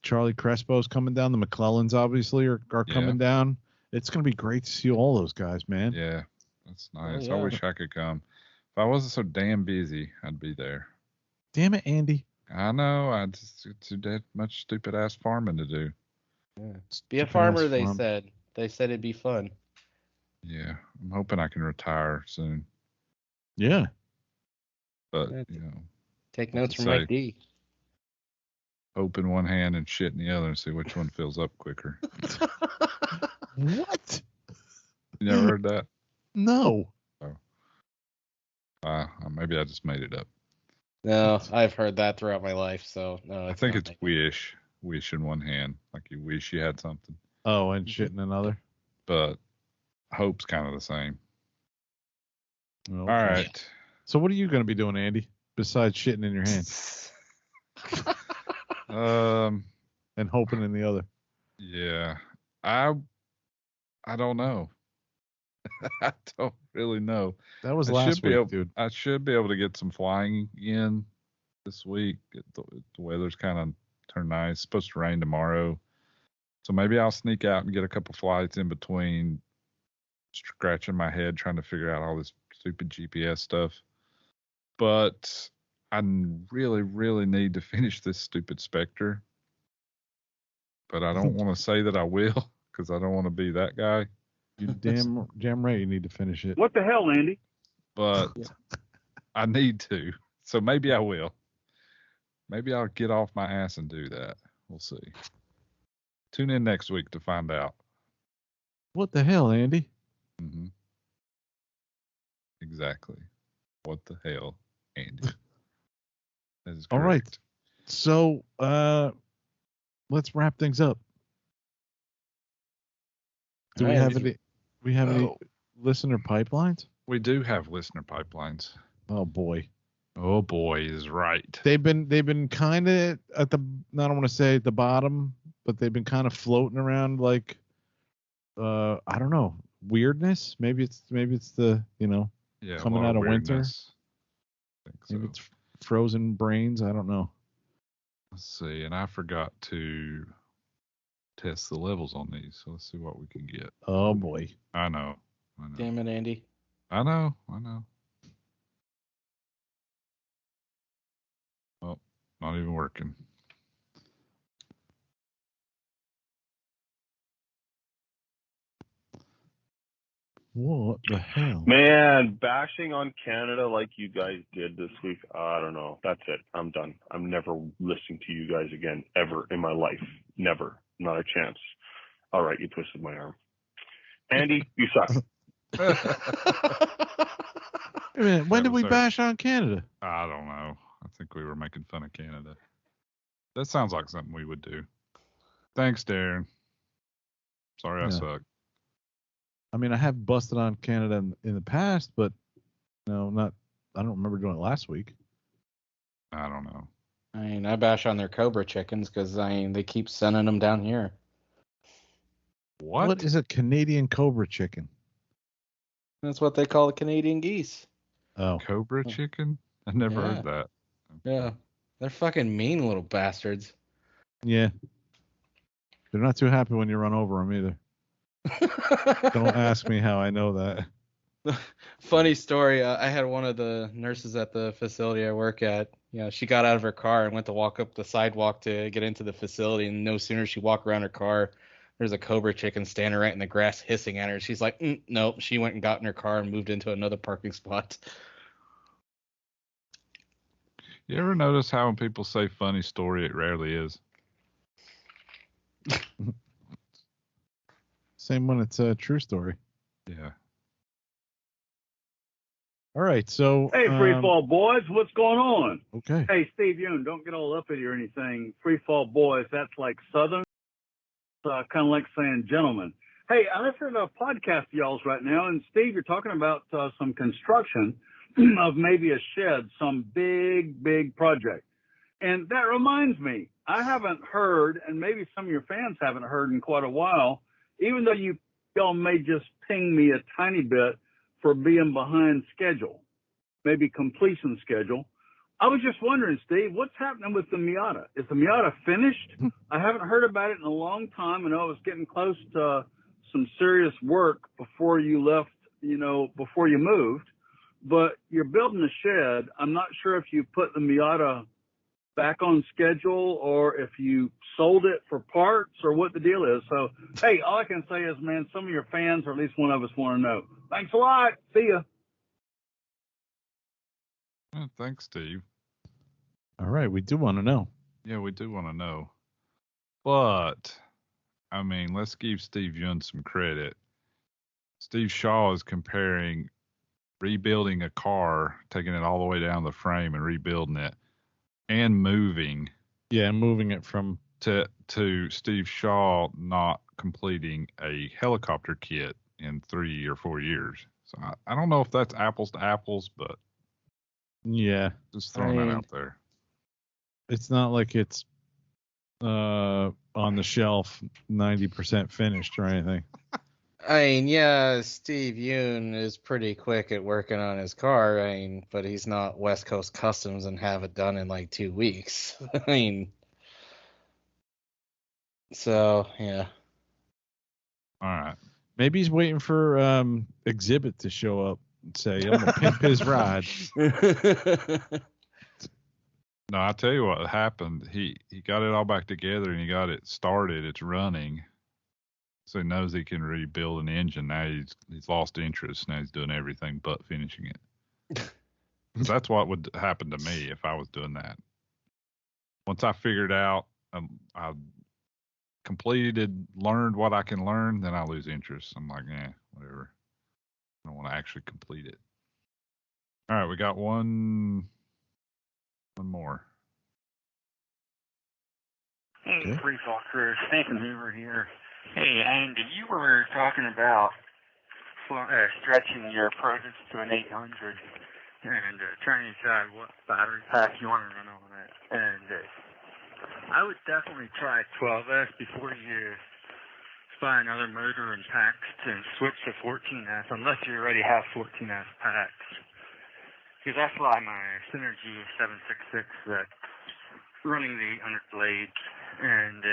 Charlie Crespo's coming down. The McClellans obviously are coming down. It's gonna be great to see all those guys, man. Yeah, that's nice. yeah. I wish I could come. If I wasn't so damn busy, I'd be there. Damn it, Andy. I know. I just too dead much stupid ass farming to do. Yeah. Be a farmer, they said. They said it'd be fun. Yeah, I'm hoping I can retire soon. Yeah. But, Take notes from Mike D. Hope in one hand and shit in the other and see which one fills up quicker. What? You never heard that? No. Oh. Maybe I just made it up. No, I've heard that throughout my life, so no. I think it's wish. Wish in one hand. Like you wish you had something. Oh, and shit in another? But hope's kind of the same. Okay. All right. So what are you going to be doing, Andy, besides shitting in your hand? And hoping in the other. Yeah. I don't know. I don't really know. That was last week, dude. I should be able to get some flying in this week. The weather's kind of turned nice. It's supposed to rain tomorrow. So maybe I'll sneak out and get a couple flights in between, scratching my head trying to figure out all this stupid GPS stuff. But I really, really need to finish this stupid Spectre. But I don't want to say that I will because I don't want to be that guy. You damn right you need to finish it. What the hell, Andy? But I need to. So maybe I will. Maybe I'll get off my ass and do that. We'll see. Tune in next week to find out. What the hell, Andy? Mm-hmm. Exactly. What the hell, Andy? That is correct. All right. So let's wrap things up. Do we have any listener pipelines? We do have listener pipelines. Oh boy. Oh boy is right. They've been kind of at the, I don't want to say at the bottom, but they've been kind of floating around like I don't know, weirdness. Maybe it's the, coming out of winter. I think so. Maybe it's frozen brains. I don't know. Let's see. And I forgot to test the levels on these. So let's see what we can get. Oh boy. I know. Damn it, Andy. I know. Oh, not even working. What the hell? Man, bashing on Canada like you guys did this week, I don't know. That's it. I'm done. I'm never listening to you guys again, ever in my life. Never. Not a chance. All right, you twisted my arm. Andy, you suck. When did we bash on Canada? I don't know. I think we were making fun of Canada. That sounds like something we would do. Thanks, Darren. Sorry I suck. I mean, I have busted on Canada in the past, but I don't remember doing it last week. I don't know. I mean, I bash on their Cobra chickens because they keep sending them down here. What is a Canadian Cobra chicken? That's what they call the Canadian geese. Oh, Cobra chicken? I never heard that. Yeah, they're fucking mean little bastards. Yeah, they're not too happy when you run over them either. Don't ask me how I know that. Funny story. I had one of the nurses at the facility I work at. She got out of her car and went to walk up the sidewalk to get into the facility. And no sooner she walked around her car, there's a Cobra chicken standing right in the grass hissing at her. She's like, nope. She went and got in her car and moved into another parking spot. You ever notice how when people say funny story, it rarely is? Same when it's a true story. Yeah. All right, so hey, Free Fall Boys, what's going on? Okay. Hey, Steve Yoon, don't get all uppity or anything. Free Fall Boys, that's like Southern, kind of like saying gentlemen. Hey, I listen to a podcast of y'all's right now, and Steve, you're talking about some construction. of maybe a shed, some big project. And that reminds me, I haven't heard, and maybe some of your fans haven't heard in quite a while, even though y'all may just ping me a tiny bit for being behind schedule, maybe completion schedule. I was just wondering, Steve, what's happening with the Miata? Is the Miata finished? I haven't heard about it in a long time. I know it was getting close to some serious work before you left, before you moved. But you're building a shed. I'm not sure if you put the Miata back on schedule or if you sold it for parts or what the deal is. So, hey, all I can say is, man, some of your fans, or at least one of us, want to know. Thanks a lot. See ya. Thanks, Steve. All right, we do want to know. Yeah, we do want to know. But, I mean, let's give Steve Yun some credit. Steve Shaw is comparing rebuilding a car, taking it all the way down the frame and rebuilding it, and moving. Yeah, moving it from to Steve Shaw not completing a helicopter kit in 3 or 4 years. So I don't know if that's apples to apples, but yeah, just throwing that out there. It's not like it's on the shelf 90% finished or anything. I mean, yeah, Steve Yoon is pretty quick at working on his car. I mean, but he's not West Coast Customs and have it done in like 2 weeks. I mean, so yeah. All right. Maybe he's waiting for Exhibit to show up and say, "I'm gonna pimp his ride." No, I tell you what happened. He got it all back together and he got it started. It's running. So he knows he can rebuild an engine. Now he's lost interest. Now he's doing everything but finishing it. That's what would happen to me if I was doing that. Once I figured out, I learned what I can learn, then I lose interest. I'm like, whatever. I don't want to actually complete it. All right, we got one more. Hey, Free Foxer, Nathan Hoover here. Hey, Andy, you were talking about stretching your produce to an 800 and trying to decide what battery pack you want to run on it. And I would definitely try 12S before you buy another motor and packs and switch to 14S, unless you already have 14S packs. Because I fly my Synergy 766 that's running the under blades, and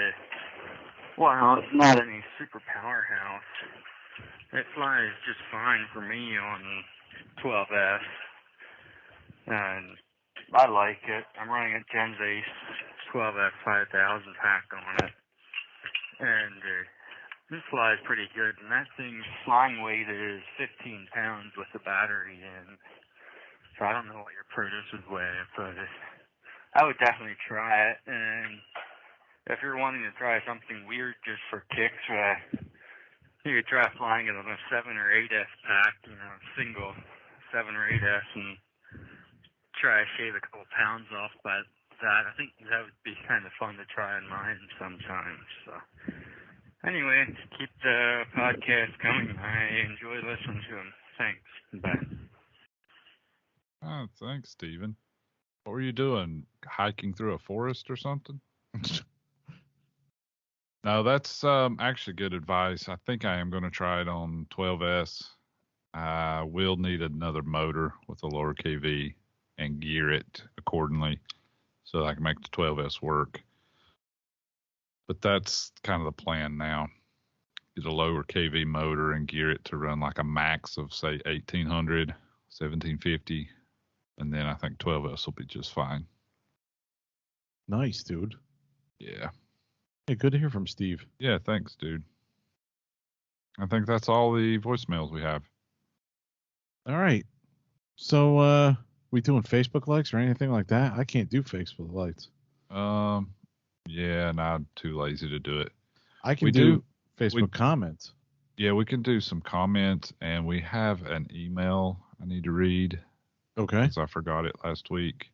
while it's not any super powerhouse, it flies just fine for me on 12S, and I like it. I'm running a Gens Ace 12S 5000 pack on it, and this flies pretty good, and that thing's flying weight is 15 pounds with the battery in. So I don't know what your produce would weigh, but I would definitely try it. And if you're wanting to try something weird just for kicks, you could try flying it on a 7 or 8S pack, single 7 or 8S, and try to shave a couple pounds off by that. I think that would be kind of fun to try in mine sometimes. So anyway, keep the podcast coming. I enjoy listening to them. Thanks. Bye. Oh, thanks, Steven. What were you doing? Hiking through a forest or something? No, that's actually good advice. I think I am going to try it on 12S. I will need another motor with a lower KV and gear it accordingly so that I can make the 12S work. But that's kind of the plan now. Get a lower KV motor and gear it to run like a max of, say, 1800, 1750. And then I think 12S will be just fine. Nice, dude. Yeah. Hey, good to hear from Steve. Yeah, thanks, dude. I think that's all the voicemails we have. All right. So, we doing Facebook likes or anything like that? I can't do Facebook likes. Yeah, and I'm too lazy to do it. I can do Facebook comments. Yeah, we can do some comments, and we have an email I need to read. Okay. Because I forgot it last week.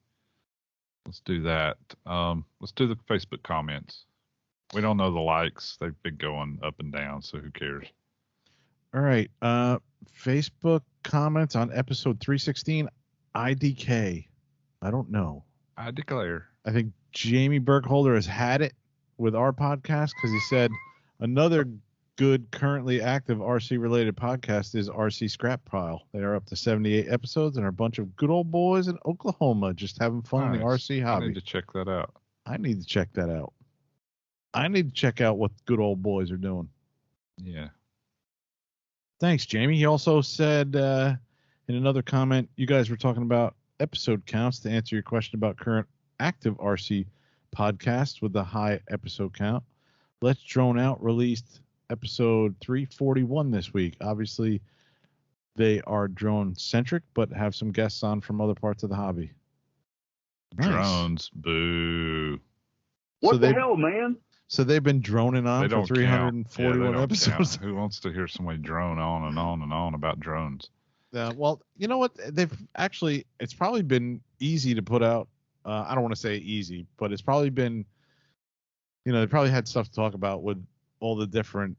Let's do that. Let's do the Facebook comments. We don't know the likes. They've been going up and down, so who cares? All right. Facebook comments on episode 316. IDK. I don't know. I declare. I think Jamie Burkholder has had it with our podcast because he said another good currently active RC related podcast is RC Scrap Pile. They are up to 78 episodes and are a bunch of good old boys in Oklahoma just having fun in the RC hobby. I need to check that out. I need to check that out. I need to check out what good old boys are doing. Yeah. Thanks, Jamie. He also said in another comment, you guys were talking about episode counts to answer your question about current active RC podcasts with the high episode count. Let's Drone Out released episode 341 this week. Obviously, they are drone centric, but have some guests on from other parts of the hobby. Nice. Drones, boo. What the hell, man? So they've been droning on for 341 episodes. Who wants to hear somebody drone on and on and on about drones? Well, you know what? They've actually, it's probably been easy to put out. I don't want to say easy, but it's probably been, they probably had stuff to talk about with all the different,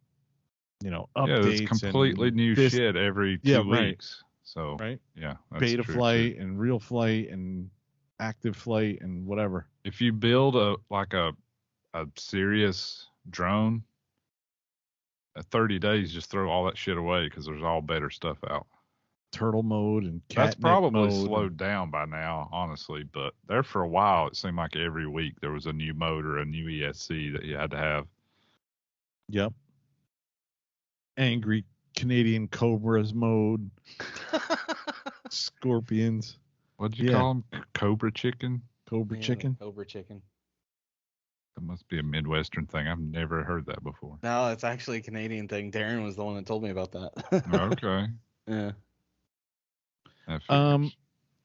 updates. Yeah, it's completely new shit every 2 weeks. So, right? Yeah. Beta flight and real flight and active flight and whatever. If you build a serious drone, at 30 days, just throw all that shit away because there's all better stuff out. Turtle mode and catnip that's probably mode. Slowed down by now, honestly. But there for a while, it seemed like every week there was a new mode or a new ESC that you had to have. Yep. Angry Canadian Cobras mode. Scorpions. What'd you call them? Cobra chicken? Cobra chicken? Cobra chicken. That must be a Midwestern thing. I've never heard that before. No, it's actually a Canadian thing. Darren was the one that told me about that. Okay. Yeah. All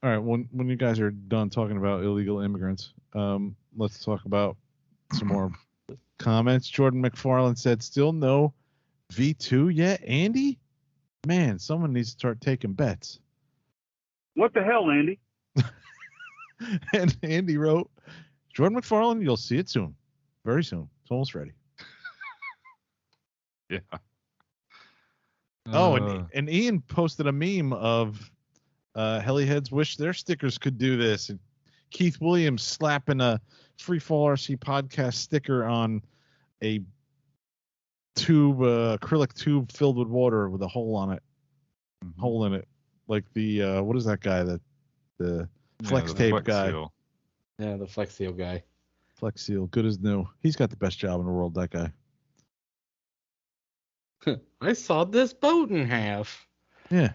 right. When you guys are done talking about illegal immigrants, let's talk about some more comments. Jordan McFarland said, "Still no V2 yet, Andy? Man, someone needs to start taking bets." What the hell, Andy? And Andy wrote, "Jordan McFarland, you'll see it soon, very soon. It's almost ready." Yeah. And Iaen posted a meme of Heliheads wish their stickers could do this, and Keith Williams slapping a Freefall RC podcast sticker on a acrylic tube filled with water with a hole on it, hole in it, like the what is that guy, the Flex Tape guy? Seal. Yeah, the Flex Seal guy. Flex Seal, good as new. He's got the best job in the world, that guy. I sawed this boat in half. Yeah.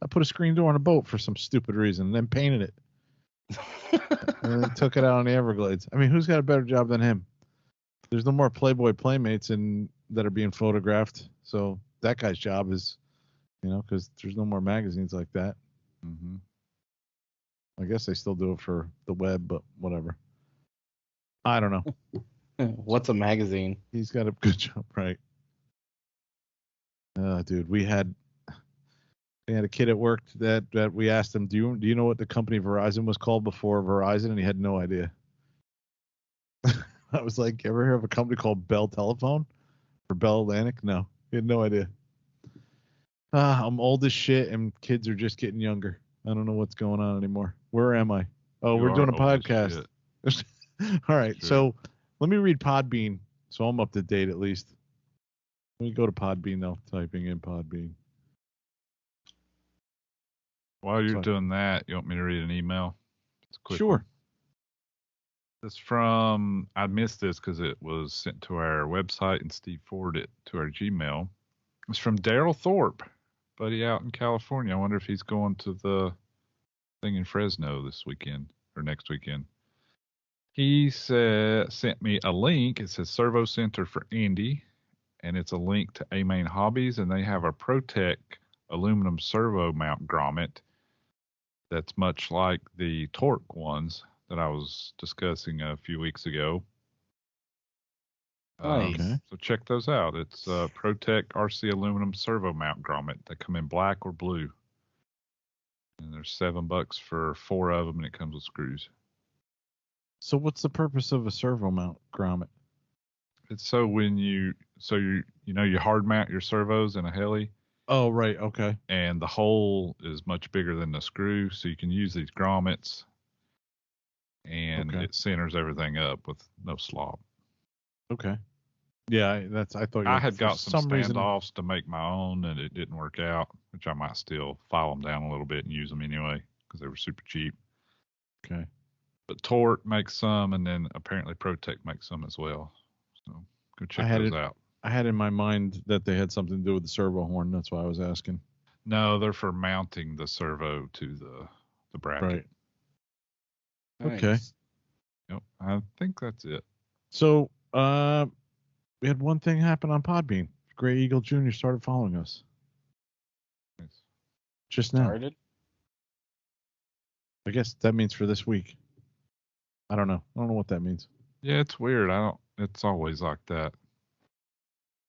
I put a screen door on a boat for some stupid reason and then painted it. And then took it out on the Everglades. I mean, who's got a better job than him? There's no more Playboy Playmates that are being photographed. So that guy's job is, because there's no more magazines like that. Mm-hmm. I guess they still do it for the web, but whatever. I don't know. What's a magazine? He's got a good job, right? Dude, we had a kid at work that we asked him, do you know what the company Verizon was called before Verizon? And he had no idea. I was like, ever hear of a company called Bell Telephone or Bell Atlantic? No, he had no idea. I'm old as shit and kids are just getting younger. I don't know what's going on anymore. Where am I? Oh, we're doing a podcast. All right. Sure. So let me read Podbean so I'm up to date at least. Let me go to Podbean though, typing in Podbean. While you're doing that, you want me to read an email? It's a quick sure. One. This from, I missed this because it was sent to our website and Steve forwarded it to our Gmail. It's from Daryl Thorpe, buddy out in California. I wonder if he's going to the thing in Fresno this weekend or next weekend. He sent me a link. It says Servo Center for Andy, and it's a link to A-Main Hobbies, and they have a ProTech aluminum servo mount grommet that's much like the Torque ones that I was discussing a few weeks ago. Nice. So check those out. It's ProTech RC aluminum servo mount grommet. They come in black or blue. And there's $7 for 4 of them, and it comes with screws. So what's the purpose of a servo mount grommet? It's so when you hard mount your servos in a heli. Oh, right. Okay. And the hole is much bigger than the screw, so you can use these grommets, and Okay. it centers everything up with no slop. Okay. Yeah, I thought I had got some reason. standoffs to make my own, and it didn't work out, which I might still file them down a little bit and use them anyway because they were super cheap. Okay. But Tort makes some, and then apparently Protect makes some as well. So go check those out. I had in my mind that they had something to do with the servo horn. That's why I was asking. No, they're for mounting the servo to the bracket. Right. Okay. Yep. I think that's it. So, we had one thing happen on Podbean. Gray Eagle Jr. started following us. Nice. Just now. Started? I guess that means for this week. I don't know. I don't know what that means. Yeah, it's weird. It's always like that.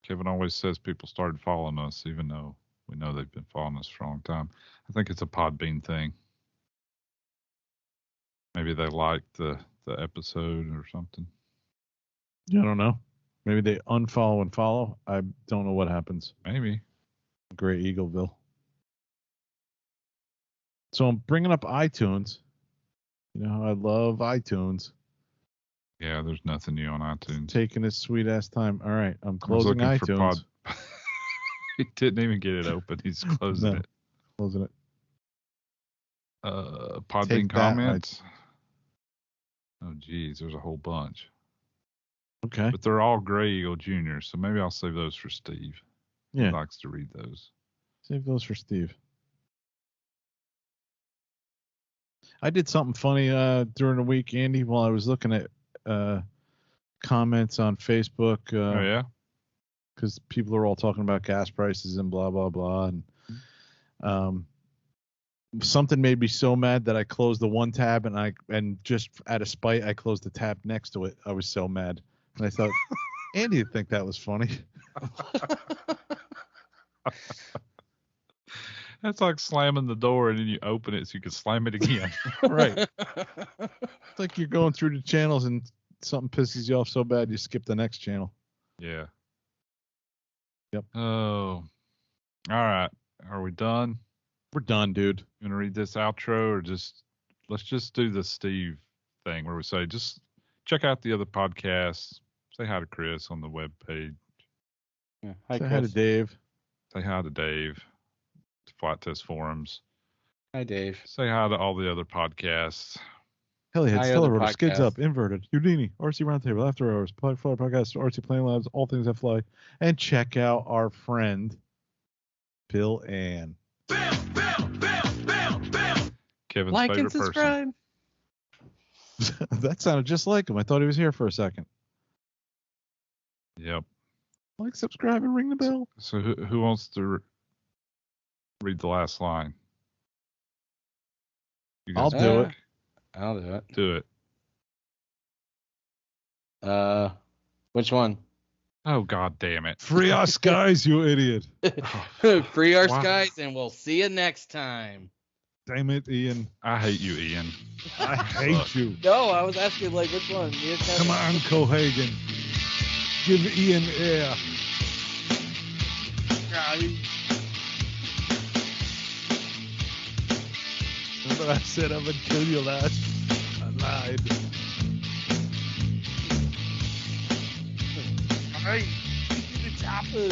Kevin always says people started following us, even though we know they've been following us for a long time. I think it's a Podbean thing. Maybe they liked the episode or something. Yeah, I don't know. Maybe they unfollow and follow. I don't know what happens. Maybe. Gray Eagleville. So I'm bringing up iTunes. You know how I love iTunes. Yeah, there's nothing new on iTunes. Taking his sweet ass time. All right, I'm closing iTunes. He didn't even get it open. He's closing it. Closing it. Podbean comments. Oh, geez, there's a whole bunch. Okay. But they're all Gray Eagle Jr., so maybe I'll save those for Steve. Yeah. He likes to read those. Save those for Steve. I did something funny during the week, Andy, while I was looking at comments on Facebook. Oh, yeah? Because people are all talking about gas prices and blah, blah, blah. And something made me so mad that I closed the one tab and just out of spite, I closed the tab next to it. I was so mad. And I thought, Andy would think that was funny. That's like slamming the door and then you open it so you can slam it again. Right. It's like you're going through the channels and something pisses you off so bad you skip the next channel. Yeah. Yep. Oh. All right. Are we done? We're done, dude. You want to read this outro or let's just do the Steve thing where we say just check out the other podcasts. Say hi to Chris on the webpage. Yeah. Hi, Say Chris. hi to Dave. Say hi to Dave. To Flight Test Forums. Hi, Dave. Say hi to all the other podcasts. Helihead, Stellar Rotor, Skids podcast. Up, Inverted, Houdini, RC Roundtable, After Hours, Fly Podcast, RC Plane Labs, All Things That Fly, and check out our friend, Bill Ann. Kevin's Like favorite and subscribe. person. That sounded just like him. I thought he was here for a second. Yep. Like, subscribe, and ring the bell. So who wants to read the last line? You guys I'll do it. I'll do it. Do it. Which one? Oh, God damn it. Free us, guys, you idiot. Free our Wow. skies, and we'll see you next time. Damn it, Ian. I hate you, Ian. I hate you. No, I was asking, like, which one? Come on, Cohagen. Give Ian air. Remember I said I would kill you last? I lied. Hey, the chopper.